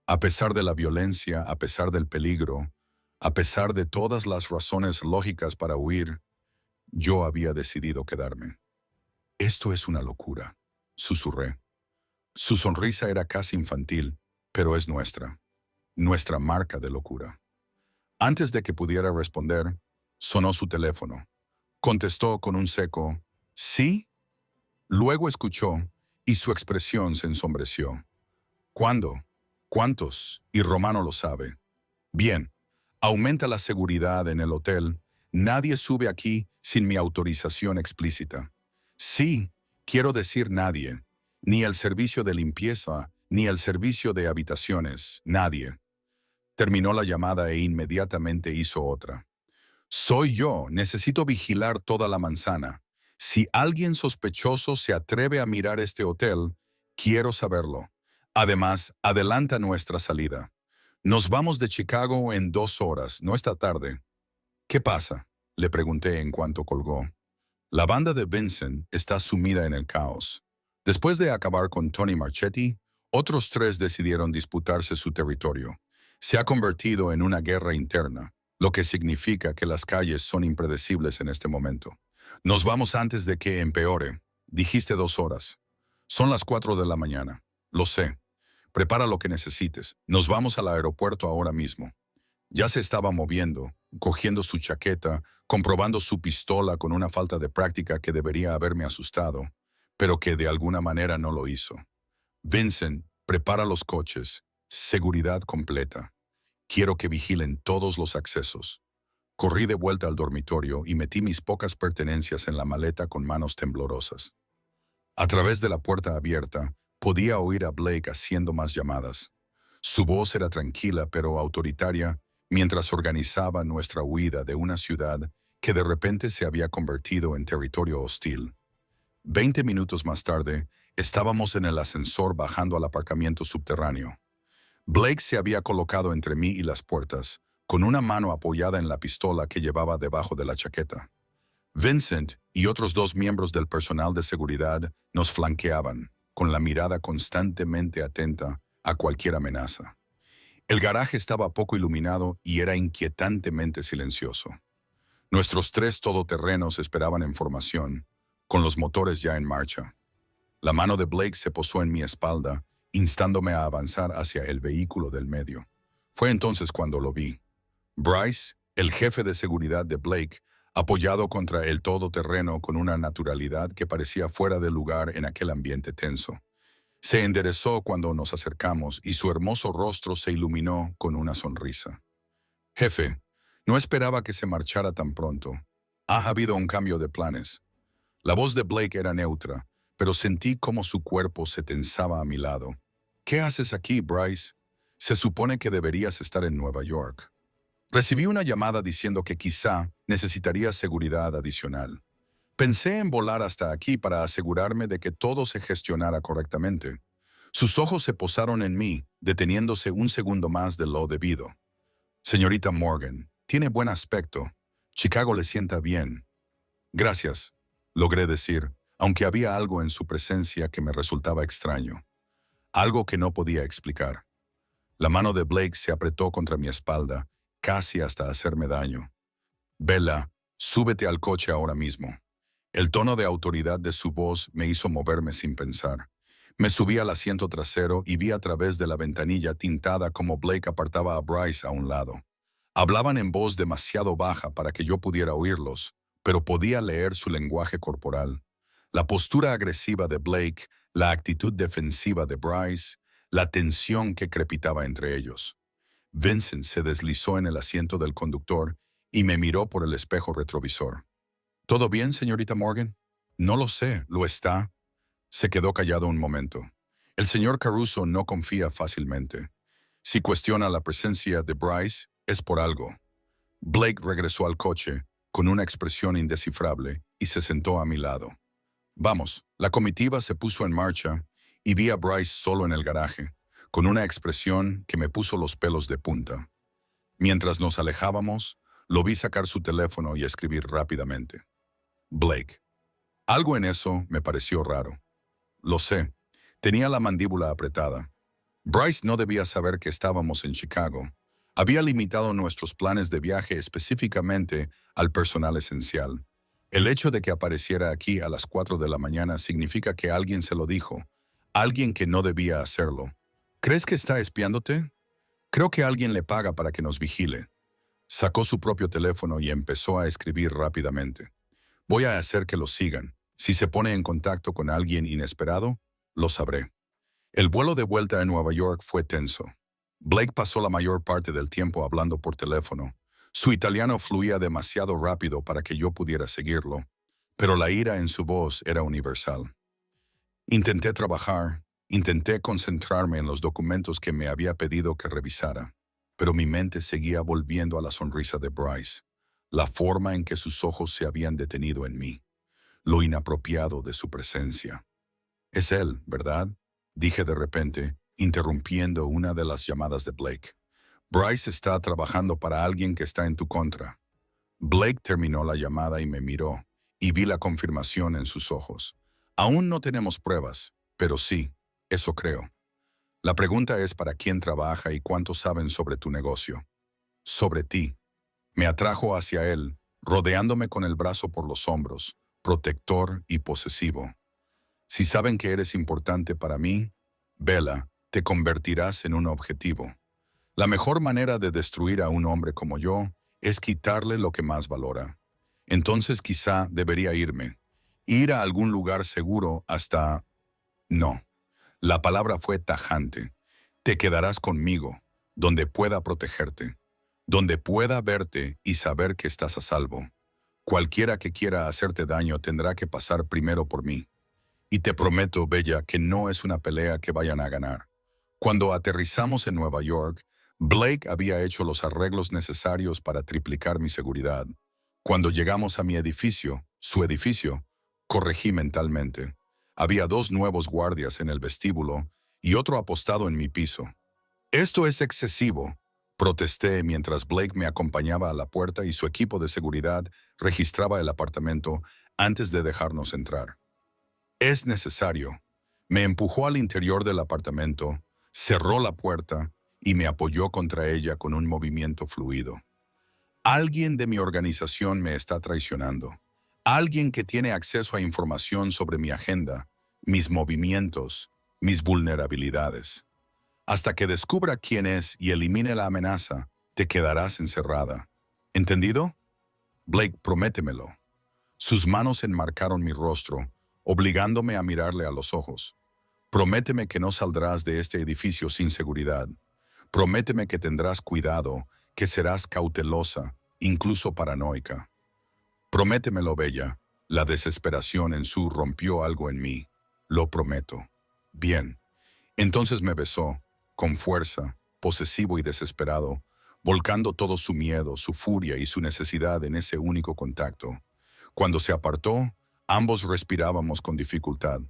A pesar de la violencia, a pesar del peligro, a pesar de todas las razones lógicas para huir, yo había decidido quedarme. Esto es una locura, susurré. Su sonrisa era casi infantil, pero es nuestra marca de locura. Antes de que pudiera responder, sonó su teléfono. Contestó con un seco «¿Sí?». Luego escuchó y su expresión se ensombreció. ¿Cuándo? ¿Cuántos? Y Romano lo sabe. Bien, aumenta la seguridad en el hotel. Nadie sube aquí sin mi autorización explícita. Sí, quiero decir nadie. Ni el servicio de limpieza, ni el servicio de habitaciones, nadie. Terminó la llamada e inmediatamente hizo otra. Soy yo, necesito vigilar toda la manzana. Si alguien sospechoso se atreve a mirar este hotel, quiero saberlo. Además, adelanta nuestra salida. Nos vamos de Chicago en 2 horas, no esta tarde. ¿Qué pasa?, le pregunté en cuanto colgó. La banda de Vincent está sumida en el caos. Después de acabar con Tony Marchetti, otros 3 decidieron disputarse su territorio. Se ha convertido en una guerra interna, lo que significa que las calles son impredecibles en este momento. Nos vamos antes de que empeore. Dijiste 2 horas. Son las 4 de la mañana. Lo sé. Prepara lo que necesites. Nos vamos al aeropuerto ahora mismo. Ya se estaba moviendo, cogiendo su chaqueta, comprobando su pistola con una falta de práctica que debería haberme asustado, pero que de alguna manera no lo hizo. Vincent, prepara los coches. Seguridad completa. Quiero que vigilen todos los accesos. Corrí de vuelta al dormitorio y metí mis pocas pertenencias en la maleta con manos temblorosas. A través de la puerta abierta, podía oír a Blake haciendo más llamadas. Su voz era tranquila pero autoritaria mientras organizaba nuestra huida de una ciudad que de repente se había convertido en territorio hostil. 20 minutos más tarde, estábamos en el ascensor bajando al aparcamiento subterráneo. Blake se había colocado entre mí y las puertas, con una mano apoyada en la pistola que llevaba debajo de la chaqueta. Vincent y otros 2 miembros del personal de seguridad nos flanqueaban, con la mirada constantemente atenta a cualquier amenaza. El garaje estaba poco iluminado y era inquietantemente silencioso. Nuestros 3 todoterrenos esperaban en formación, con los motores ya en marcha. La mano de Blake se posó en mi espalda, instándome a avanzar hacia el vehículo del medio. Fue entonces cuando lo vi. Bryce, el jefe de seguridad de Blake, apoyado contra el todoterreno con una naturalidad que parecía fuera de lugar en aquel ambiente tenso. Se enderezó cuando nos acercamos y su hermoso rostro se iluminó con una sonrisa. Jefe, no esperaba que se marchara tan pronto. Ha habido un cambio de planes. La voz de Blake era neutra, pero sentí cómo su cuerpo se tensaba a mi lado. ¿Qué haces aquí, Bryce? Se supone que deberías estar en Nueva York. Recibí una llamada diciendo que quizá necesitaría seguridad adicional. Pensé en volar hasta aquí para asegurarme de que todo se gestionara correctamente. Sus ojos se posaron en mí, deteniéndose un segundo más de lo debido. Señorita Morgan, tiene buen aspecto. Chicago le sienta bien. Gracias, logré decir, aunque había algo en su presencia que me resultaba extraño. Algo que no podía explicar. La mano de Blake se apretó contra mi espalda, casi hasta hacerme daño. Bella, súbete al coche ahora mismo. El tono de autoridad de su voz me hizo moverme sin pensar. Me subí al asiento trasero y vi a través de la ventanilla tintada como Blake apartaba a Bryce a un lado. Hablaban en voz demasiado baja para que yo pudiera oírlos, pero podía leer su lenguaje corporal. La postura agresiva de Blake, la actitud defensiva de Bryce, la tensión que crepitaba entre ellos. Vincent se deslizó en el asiento del conductor y me miró por el espejo retrovisor. ¿Todo bien, señorita Morgan? No lo sé, ¿lo está? Se quedó callado un momento. El señor Caruso no confía fácilmente. Si cuestiona la presencia de Bryce, es por algo. Blake regresó al coche, con una expresión indescifrable, y se sentó a mi lado. Vamos, la comitiva se puso en marcha y vi a Bryce solo en el garaje, con una expresión que me puso los pelos de punta. Mientras nos alejábamos, lo vi sacar su teléfono y escribir rápidamente. Blake. Algo en eso me pareció raro. Lo sé, tenía la mandíbula apretada. Bryce no debía saber que estábamos en Chicago. Había limitado nuestros planes de viaje específicamente al personal esencial. El hecho de que apareciera aquí a las 4 de la mañana significa que alguien se lo dijo, alguien que no debía hacerlo. ¿Crees que está espiándote? Creo que alguien le paga para que nos vigile. Sacó su propio teléfono y empezó a escribir rápidamente. Voy a hacer que lo sigan. Si se pone en contacto con alguien inesperado, lo sabré. El vuelo de vuelta a Nueva York fue tenso. Blake pasó la mayor parte del tiempo hablando por teléfono. Su italiano fluía demasiado rápido para que yo pudiera seguirlo, pero la ira en su voz era universal. Intenté trabajar, intenté concentrarme en los documentos que me había pedido que revisara, pero mi mente seguía volviendo a la sonrisa de Bryce, la forma en que sus ojos se habían detenido en mí, lo inapropiado de su presencia. Es él, ¿verdad? Dije de repente, interrumpiendo una de las llamadas de Blake. Bryce está trabajando para alguien que está en tu contra. Blake terminó la llamada y me miró, y vi la confirmación en sus ojos. Aún no tenemos pruebas, pero sí, eso creo. La pregunta es para quién trabaja y cuánto saben sobre tu negocio. Sobre ti. Me atrajo hacia él, rodeándome con el brazo por los hombros, protector y posesivo. Si saben que eres importante para mí, Bella, te convertirás en un objetivo. La mejor manera de destruir a un hombre como yo es quitarle lo que más valora. Entonces quizá debería irme. Ir a algún lugar seguro hasta... No. La palabra fue tajante. Te quedarás conmigo, donde pueda protegerte, donde pueda verte y saber que estás a salvo. Cualquiera que quiera hacerte daño tendrá que pasar primero por mí. Y te prometo, Bella, que no es una pelea que vayan a ganar. Cuando aterrizamos en Nueva York, Blake había hecho los arreglos necesarios para triplicar mi seguridad. Cuando llegamos a mi edificio, su edificio, corregí mentalmente. Había 2 nuevos guardias en el vestíbulo y otro apostado en mi piso. Esto es excesivo, protesté mientras Blake me acompañaba a la puerta y su equipo de seguridad registraba el apartamento antes de dejarnos entrar. Es necesario. Me empujó al interior del apartamento, cerró la puerta y me apoyó contra ella con un movimiento fluido. Alguien de mi organización me está traicionando. Alguien que tiene acceso a información sobre mi agenda, mis movimientos, mis vulnerabilidades. Hasta que descubra quién es y elimine la amenaza, te quedarás encerrada. ¿Entendido? Blake, prométemelo. Sus manos enmarcaron mi rostro, obligándome a mirarle a los ojos. Prométeme que no saldrás de este edificio sin seguridad. Prométeme que tendrás cuidado, que serás cautelosa, incluso paranoica. Prométemelo, Bella. La desesperación en su rompió algo en mí. Lo prometo. Bien. Entonces me besó, con fuerza, posesivo y desesperado, volcando todo su miedo, su furia y su necesidad en ese único contacto. Cuando se apartó, ambos respirábamos con dificultad.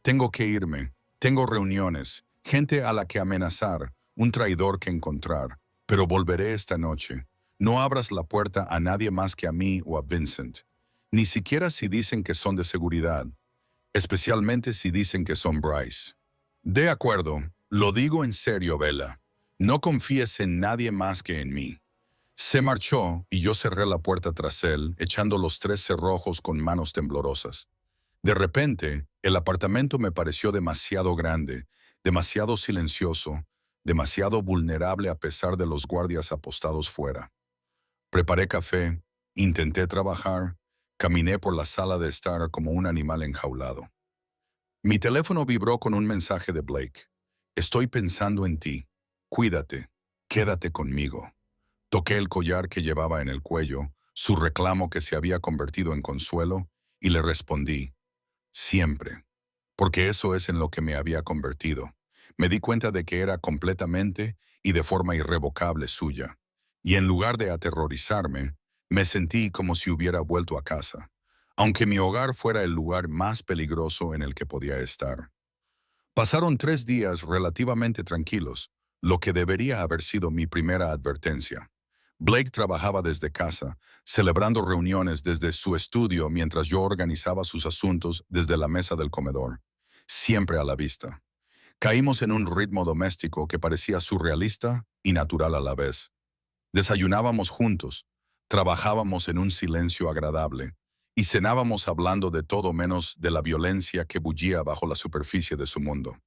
Tengo que irme, tengo reuniones, gente a la que amenazar, un traidor que encontrar, pero volveré esta noche. No abras la puerta a nadie más que a mí o a Vincent, ni siquiera si dicen que son de seguridad, especialmente si dicen que son Bryce. De acuerdo, lo digo en serio, Bella. No confíes en nadie más que en mí. Se marchó y yo cerré la puerta tras él, echando los 3 cerrojos con manos temblorosas. De repente, el apartamento me pareció demasiado grande, demasiado silencioso, demasiado vulnerable a pesar de los guardias apostados fuera. Preparé café, intenté trabajar, caminé por la sala de estar como un animal enjaulado. Mi teléfono vibró con un mensaje de Blake. Estoy pensando en ti. Cuídate. Quédate conmigo. Toqué el collar que llevaba en el cuello, su reclamo que se había convertido en consuelo, y le respondí, siempre, porque eso es en lo que me había convertido. Me di cuenta de que era completamente y de forma irrevocable suya, y en lugar de aterrorizarme, me sentí como si hubiera vuelto a casa, aunque mi hogar fuera el lugar más peligroso en el que podía estar. Pasaron 3 días relativamente tranquilos, lo que debería haber sido mi primera advertencia. Blake trabajaba desde casa, celebrando reuniones desde su estudio mientras yo organizaba sus asuntos desde la mesa del comedor, siempre a la vista. Caímos en un ritmo doméstico que parecía surrealista y natural a la vez. Desayunábamos juntos, trabajábamos en un silencio agradable y cenábamos hablando de todo menos de la violencia que bullía bajo la superficie de su mundo.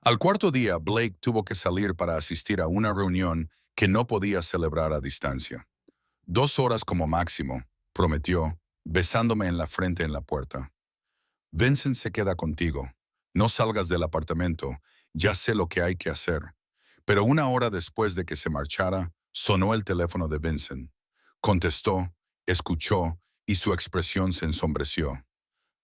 Al cuarto día, Blake tuvo que salir para asistir a una reunión que no podía celebrar a distancia. 2 horas como máximo, prometió, besándome en la frente en la puerta. Vincent se queda contigo. No salgas del apartamento, ya sé lo que hay que hacer. Pero 1 hora después de que se marchara, sonó el teléfono de Vincent. Contestó, escuchó y su expresión se ensombreció.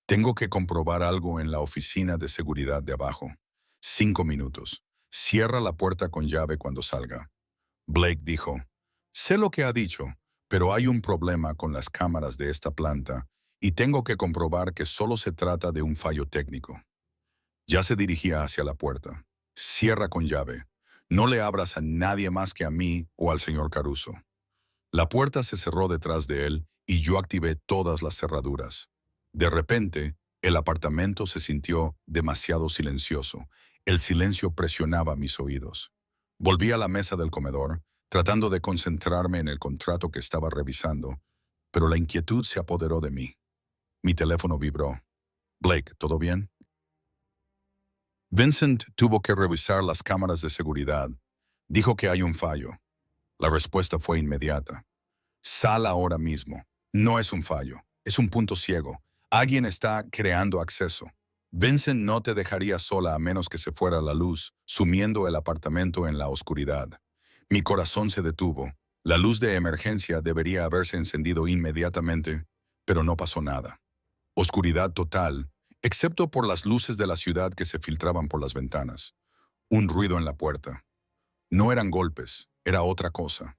Tengo que comprobar algo en la oficina de seguridad de abajo. 5 minutos. Cierra la puerta con llave cuando salga. Blake dijo, sé lo que ha dicho, pero hay un problema con las cámaras de esta planta y tengo que comprobar que solo se trata de un fallo técnico. Ya se dirigía hacia la puerta. Cierra con llave. No le abras a nadie más que a mí o al señor Caruso. La puerta se cerró detrás de él y yo activé todas las cerraduras. De repente, el apartamento se sintió demasiado silencioso. El silencio presionaba mis oídos. Volví a la mesa del comedor, tratando de concentrarme en el contrato que estaba revisando, pero la inquietud se apoderó de mí. Mi teléfono vibró. Blake, ¿todo bien? Vincent tuvo que revisar las cámaras de seguridad. Dijo que hay un fallo. La respuesta fue inmediata. Sal ahora mismo. No es un fallo, es un punto ciego. Alguien está creando acceso. Vincent no te dejaría sola a menos que se fuera la luz, sumiendo el apartamento en la oscuridad. Mi corazón se detuvo. La luz de emergencia debería haberse encendido inmediatamente, pero no pasó nada. Oscuridad total, excepto por las luces de la ciudad que se filtraban por las ventanas. Un ruido en la puerta. No eran golpes, era otra cosa.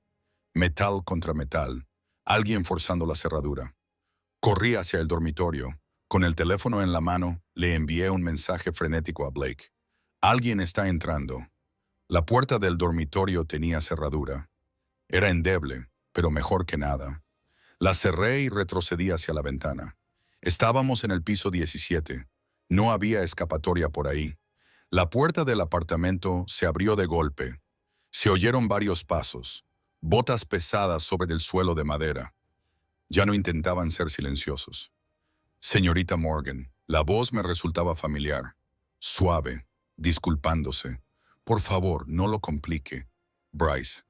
Metal contra metal. Alguien forzando la cerradura. Corrí hacia el dormitorio. Con el teléfono en la mano, le envié un mensaje frenético a Blake. Alguien está entrando. La puerta del dormitorio tenía cerradura. Era endeble, pero mejor que nada. La cerré y retrocedí hacia la ventana. Estábamos en el piso 17. No había escapatoria por ahí. La puerta del apartamento se abrió de golpe. Se oyeron varios pasos, botas pesadas sobre el suelo de madera. Ya no intentaban ser silenciosos. Señorita Morgan, la voz me resultaba familiar. Suave, disculpándose. Por favor, no lo complique. Bryce.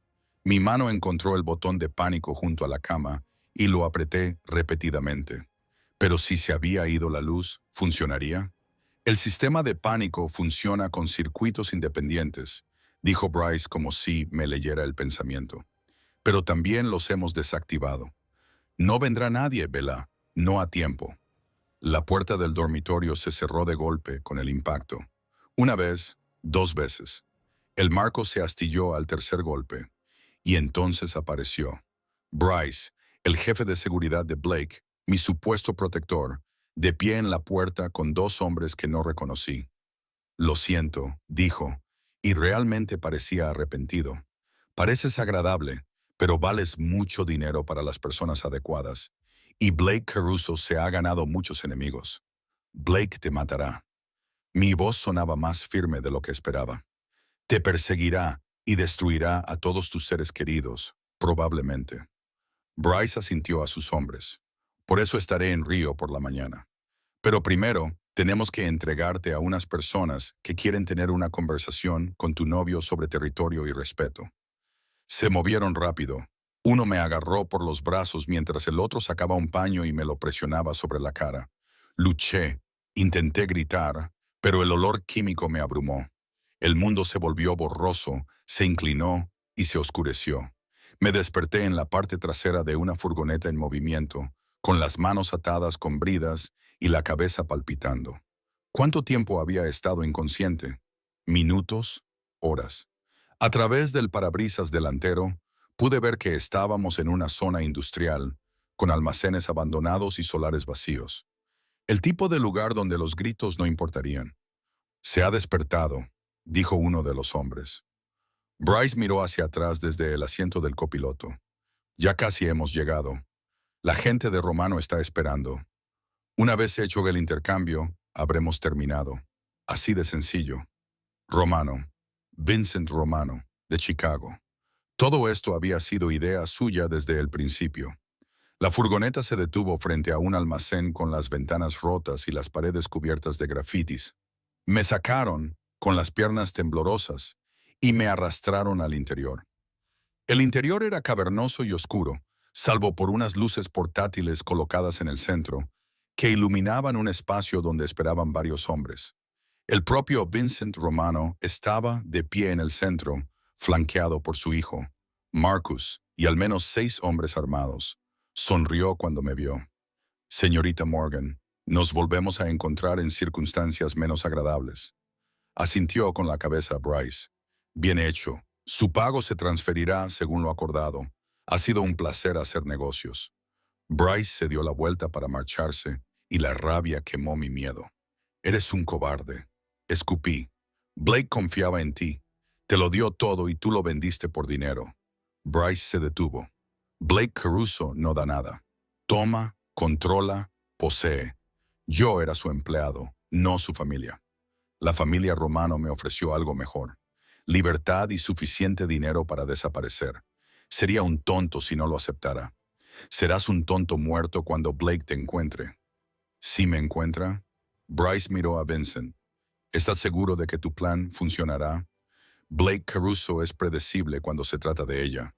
Mi mano encontró el botón de pánico junto a la cama y lo apreté repetidamente. Pero si se había ido la luz, ¿funcionaría? El sistema de pánico funciona con circuitos independientes, dijo Bryce como si me leyera el pensamiento. Pero también los hemos desactivado. No vendrá nadie, Bella, no a tiempo. La puerta del dormitorio se cerró de golpe con el impacto. Una vez, 2 veces. El marco se astilló al tercer golpe. Y entonces apareció. Bryce, el jefe de seguridad de Blake, mi supuesto protector, de pie en la puerta con 2 hombres que no reconocí. Lo siento, dijo, y realmente parecía arrepentido. Pareces agradable, pero vales mucho dinero para las personas adecuadas, y Blake Caruso se ha ganado muchos enemigos. Blake te matará. Mi voz sonaba más firme de lo que esperaba. Te perseguirá y destruirá a todos tus seres queridos, probablemente. Bryce asintió a sus hombres. Por eso estaré en Río por la mañana. Pero primero, tenemos que entregarte a unas personas que quieren tener una conversación con tu novio sobre territorio y respeto. Se movieron rápido. Uno me agarró por los brazos mientras el otro sacaba un paño y me lo presionaba sobre la cara. Luché, intenté gritar, pero el olor químico me abrumó. El mundo se volvió borroso, se inclinó y se oscureció. Me desperté en la parte trasera de una furgoneta en movimiento, con las manos atadas con bridas y la cabeza palpitando. ¿Cuánto tiempo había estado inconsciente? ¿Minutos? ¿Horas? A través del parabrisas delantero, pude ver que estábamos en una zona industrial, con almacenes abandonados y solares vacíos. El tipo de lugar donde los gritos no importarían. Se ha despertado, dijo uno de los hombres. Bryce miró hacia atrás desde el asiento del copiloto. Ya casi hemos llegado. La gente de Romano está esperando. Una vez hecho el intercambio, habremos terminado. Así de sencillo. Romano. Vincent Romano, de Chicago. Todo esto había sido idea suya desde el principio. La furgoneta se detuvo frente a un almacén con las ventanas rotas y las paredes cubiertas de grafitis. Me sacaron, con las piernas temblorosas, y me arrastraron al interior. El interior era cavernoso y oscuro, salvo por unas luces portátiles colocadas en el centro, que iluminaban un espacio donde esperaban varios hombres. El propio Vincent Romano estaba de pie en el centro, flanqueado por su hijo, Marcus, y al menos 6 hombres armados. Sonrió cuando me vio. Señorita Morgan, Nos volvemos a encontrar en circunstancias menos agradables. Asintió con la cabeza Bryce. Bien hecho. Su pago se transferirá según lo acordado. Ha sido un placer hacer negocios. Bryce se dio la vuelta para marcharse y la rabia quemó mi miedo. Eres un cobarde. Escupí. Blake confiaba en ti. Te lo dio todo y tú lo vendiste por dinero. Bryce se detuvo. Blake Caruso no da nada. Toma, controla, posee. Yo era su empleado, no su familia. La familia Romano me ofreció algo mejor. Libertad y suficiente dinero para desaparecer. Sería un tonto si no lo aceptara. Serás un tonto muerto cuando Blake te encuentre. ¿Sí me encuentra? Bryce miró a Vincent. ¿Estás seguro de que tu plan funcionará? Blake Caruso es predecible cuando se trata de ella.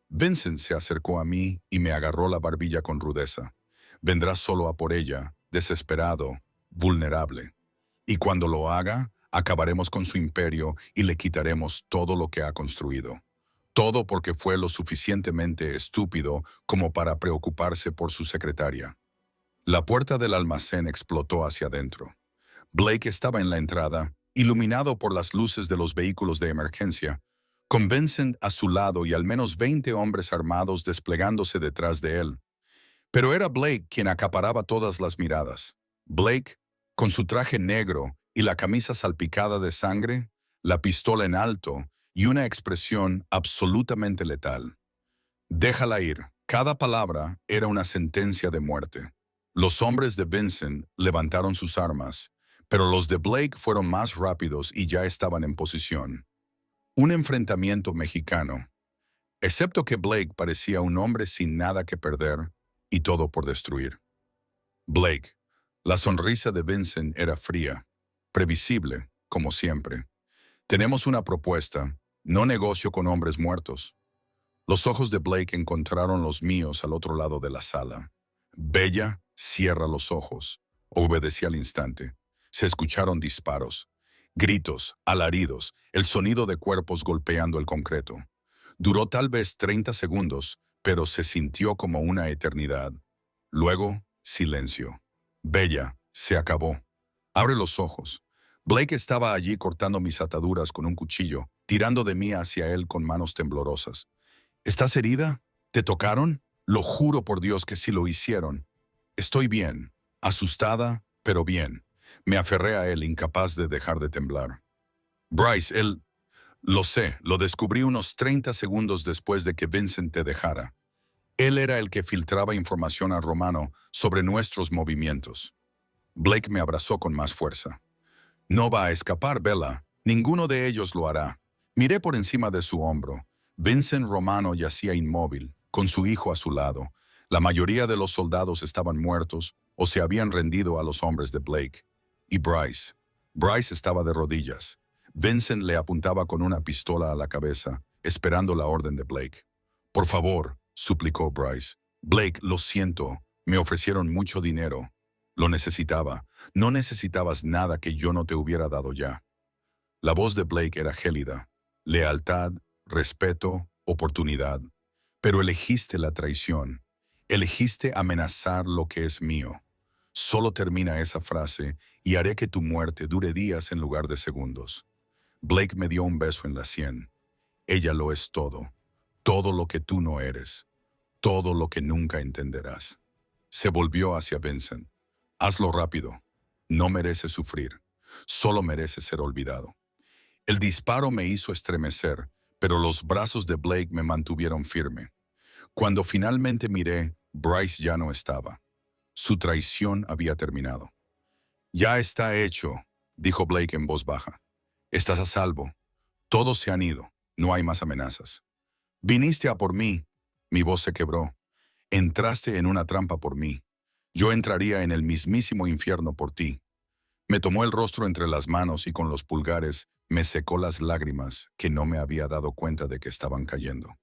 Vincent se acercó a mí y me agarró la barbilla con rudeza. Vendrá solo a por ella, desesperado, vulnerable. Y cuando lo haga, acabaremos con su imperio y le quitaremos todo lo que ha construido. Todo porque fue lo suficientemente estúpido como para preocuparse por su secretaria. La puerta del almacén explotó hacia adentro. Blake estaba en la entrada, iluminado por las luces de los vehículos de emergencia, con Vincent a su lado y al menos 20 hombres armados desplegándose detrás de él. Pero era Blake quien acaparaba todas las miradas. Blake, con su traje negro y la camisa salpicada de sangre, la pistola en alto y una expresión absolutamente letal. Déjala ir. Cada palabra era una sentencia de muerte. Los hombres de Vincent levantaron sus armas, pero los de Blake fueron más rápidos y ya estaban en posición. Un enfrentamiento mexicano, excepto que Blake parecía un hombre sin nada que perder y todo por destruir. Blake, la sonrisa de Vincent era fría, previsible, como siempre. Tenemos una propuesta, no negocio con hombres muertos. Los ojos de Blake encontraron los míos al otro lado de la sala. Bella, cierra los ojos. Obedecí al instante. Se escucharon disparos, gritos, alaridos, el sonido de cuerpos golpeando el concreto. Duró tal vez 30 segundos, pero se sintió como una eternidad. Luego, silencio. Bella, se acabó. Abre los ojos. Blake estaba allí cortando mis ataduras con un cuchillo, tirando de mí hacia él con manos temblorosas. ¿Estás herida? ¿Te tocaron? Lo juro por Dios que sí lo hicieron. Estoy bien, asustada, pero bien. Me aferré a él, incapaz de dejar de temblar. Bryce, él... Lo sé, lo descubrí unos 30 segundos después de que Vincent te dejara. Él era el que filtraba información a Romano sobre nuestros movimientos. Blake me abrazó con más fuerza. No va a escapar, Bella. Ninguno de ellos lo hará. Miré por encima de su hombro. Vincent Romano yacía inmóvil, con su hijo a su lado. La mayoría de los soldados estaban muertos o se habían rendido a los hombres de Blake. Y Bryce. Bryce estaba de rodillas. Vincent le apuntaba con una pistola a la cabeza, esperando la orden de Blake. Por favor, suplicó Bryce. Blake, lo siento. Me ofrecieron mucho dinero. Lo necesitaba. No necesitabas nada que yo no te hubiera dado ya. La voz de Blake era gélida. Lealtad, respeto, oportunidad. Pero elegiste la traición. Elegiste amenazar lo que es mío. Solo termina esa frase y haré que tu muerte dure días en lugar de segundos. Blake me dio un beso en la sien. Ella lo es todo. Todo lo que tú no eres. Todo lo que nunca entenderás. Se volvió hacia Vincent. Hazlo rápido. No mereces sufrir. Solo mereces ser olvidado. El disparo me hizo estremecer, pero los brazos de Blake me mantuvieron firme. Cuando finalmente miré, Bryce ya no estaba. Su traición había terminado. Ya está hecho, dijo Blake en voz baja. Estás a salvo. Todos se han ido. No hay más amenazas. Viniste a por mí. Mi voz se quebró. Entraste en una trampa por mí. Yo entraría en el mismísimo infierno por ti. Me tomó el rostro entre las manos y con los pulgares me secó las lágrimas que no me había dado cuenta de que estaban cayendo.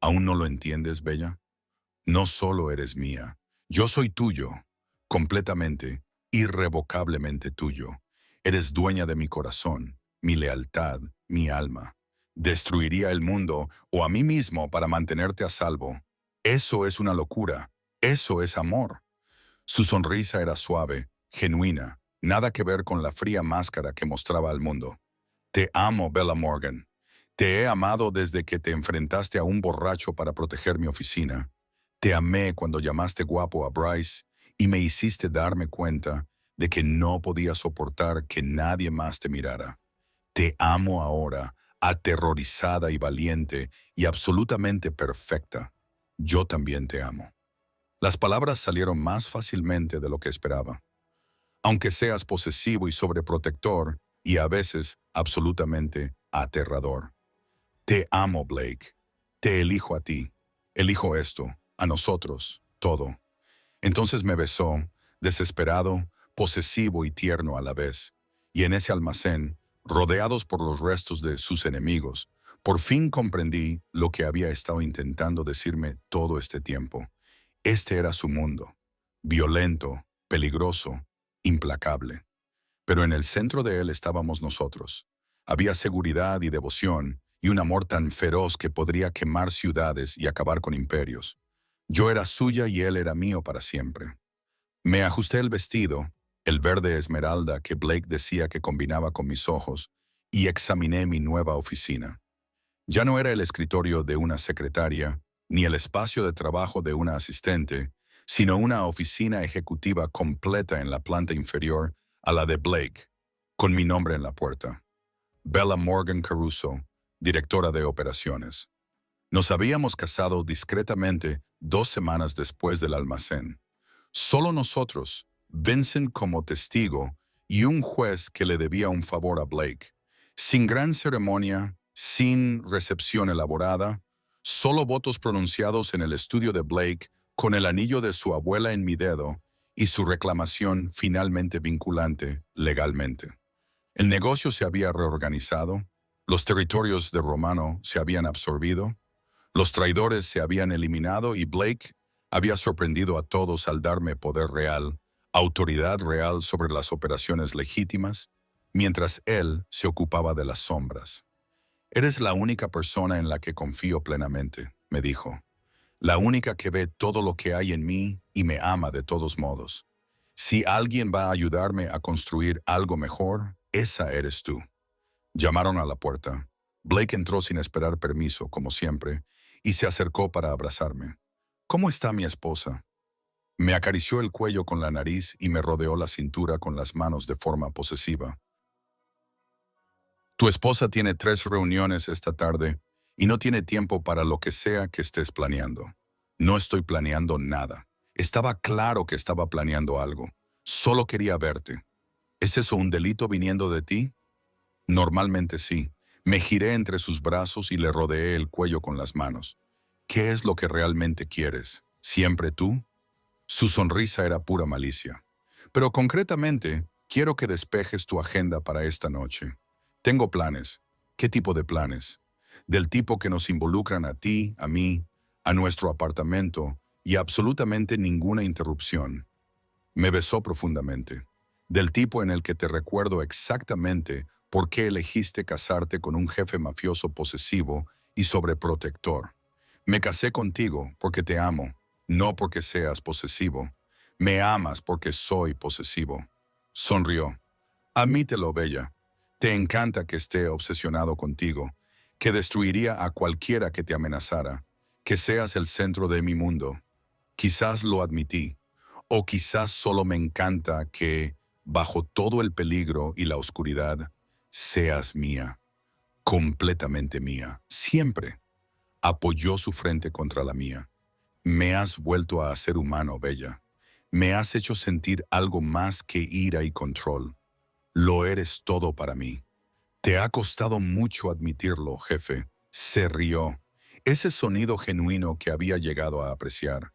¿Aún no lo entiendes, Bella? No solo eres mía. Yo soy tuyo. Completamente, irrevocablemente tuyo. Eres dueña de mi corazón, mi lealtad, mi alma. Destruiría el mundo o a mí mismo para mantenerte a salvo. Eso es una locura. Eso es amor. Su sonrisa era suave, genuina, nada que ver con la fría máscara que mostraba al mundo. Te amo, Bella Morgan. Te he amado desde que te enfrentaste a un borracho para proteger mi oficina. Te amé cuando llamaste guapo a Bryce y me hiciste darme cuenta de que no podía soportar que nadie más te mirara. Te amo ahora, aterrorizada y valiente y absolutamente perfecta. Yo también te amo. Las palabras salieron más fácilmente de lo que esperaba. Aunque seas posesivo y sobreprotector, y a veces absolutamente aterrador. Te amo, Blake. Te elijo a ti. Elijo esto, a nosotros, todo. Entonces me besó, desesperado, posesivo y tierno a la vez. Y en ese almacén, rodeados por los restos de sus enemigos, por fin comprendí lo que había estado intentando decirme todo este tiempo. Este era su mundo, violento, peligroso, implacable. Pero en el centro de él estábamos nosotros. Había seguridad y devoción, y un amor tan feroz que podría quemar ciudades y acabar con imperios. Yo era suya y él era mío para siempre. Me ajusté el vestido, el verde esmeralda que Blake decía que combinaba con mis ojos, y examiné mi nueva oficina. Ya no era el escritorio de una secretaria, ni el espacio de trabajo de una asistente, sino una oficina ejecutiva completa en la planta inferior a la de Blake, con mi nombre en la puerta. Bella Morgan Caruso, directora de operaciones. Nos habíamos casado discretamente 2 semanas después del almacén. Solo nosotros, Vincent como testigo y un juez que le debía un favor a Blake. Sin gran ceremonia, sin recepción elaborada, solo votos pronunciados en el estudio de Blake con el anillo de su abuela en mi dedo y su reclamación finalmente vinculante legalmente. El negocio se había reorganizado, los territorios de Romano se habían absorbido, los traidores se habían eliminado y Blake había sorprendido a todos al darme poder real, autoridad real sobre las operaciones legítimas, mientras él se ocupaba de las sombras. Eres la única persona en la que confío plenamente, me dijo. La única que ve todo lo que hay en mí y me ama de todos modos. Si alguien va a ayudarme a construir algo mejor, esa eres tú. Llamaron a la puerta. Blake entró sin esperar permiso, como siempre, y se acercó para abrazarme. ¿Cómo está mi esposa? Me acarició el cuello con la nariz y me rodeó la cintura con las manos de forma posesiva. Tu esposa tiene 3 reuniones esta tarde y no tiene tiempo para lo que sea que estés planeando. No estoy planeando nada. Estaba claro que estaba planeando algo. Solo quería verte. ¿Es eso un delito viniendo de ti? Normalmente sí. Me giré entre sus brazos y le rodeé el cuello con las manos. ¿Qué es lo que realmente quieres? ¿Siempre tú? Su sonrisa era pura malicia. Pero concretamente, quiero que despejes tu agenda para esta noche. Tengo planes. ¿Qué tipo de planes? Del tipo que nos involucran a ti, a mí, a nuestro apartamento y absolutamente ninguna interrupción. Me besó profundamente. Del tipo en el que te recuerdo exactamente por qué elegiste casarte con un jefe mafioso posesivo y sobreprotector. Me casé contigo porque te amo, no porque seas posesivo. Me amas porque soy posesivo. Sonrió. Admítelo, Bella. Te encanta que esté obsesionado contigo, que destruiría a cualquiera que te amenazara, que seas el centro de mi mundo. Quizás lo admití, o quizás solo me encanta que, bajo todo el peligro y la oscuridad, seas mía, completamente mía, siempre. Apoyó su frente contra la mía. Me has vuelto a ser humano, Bella. Me has hecho sentir algo más que ira y control. Lo eres todo para mí. Te ha costado mucho admitirlo, jefe. Se rió. Ese sonido genuino que había llegado a apreciar.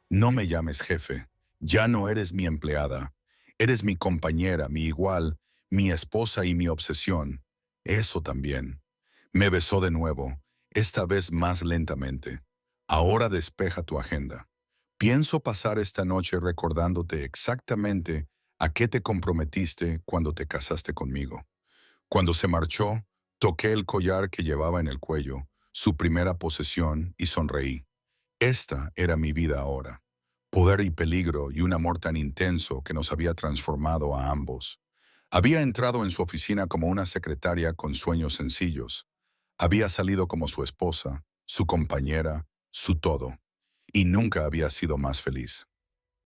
No me llames jefe. Ya no eres mi empleada. Eres mi compañera, mi igual, mi esposa y mi obsesión. Eso también. Me besó de nuevo, esta vez más lentamente. Ahora despeja tu agenda. Pienso pasar esta noche recordándote exactamente a qué te comprometiste cuando te casaste conmigo. Cuando se marchó, toqué el collar que llevaba en el cuello, su primera posesión, y sonreí. Esta era mi vida ahora. Poder y peligro y un amor tan intenso que nos había transformado a ambos. Había entrado en su oficina como una secretaria con sueños sencillos. Había salido como su esposa, su compañera, su todo. Y nunca había sido más feliz.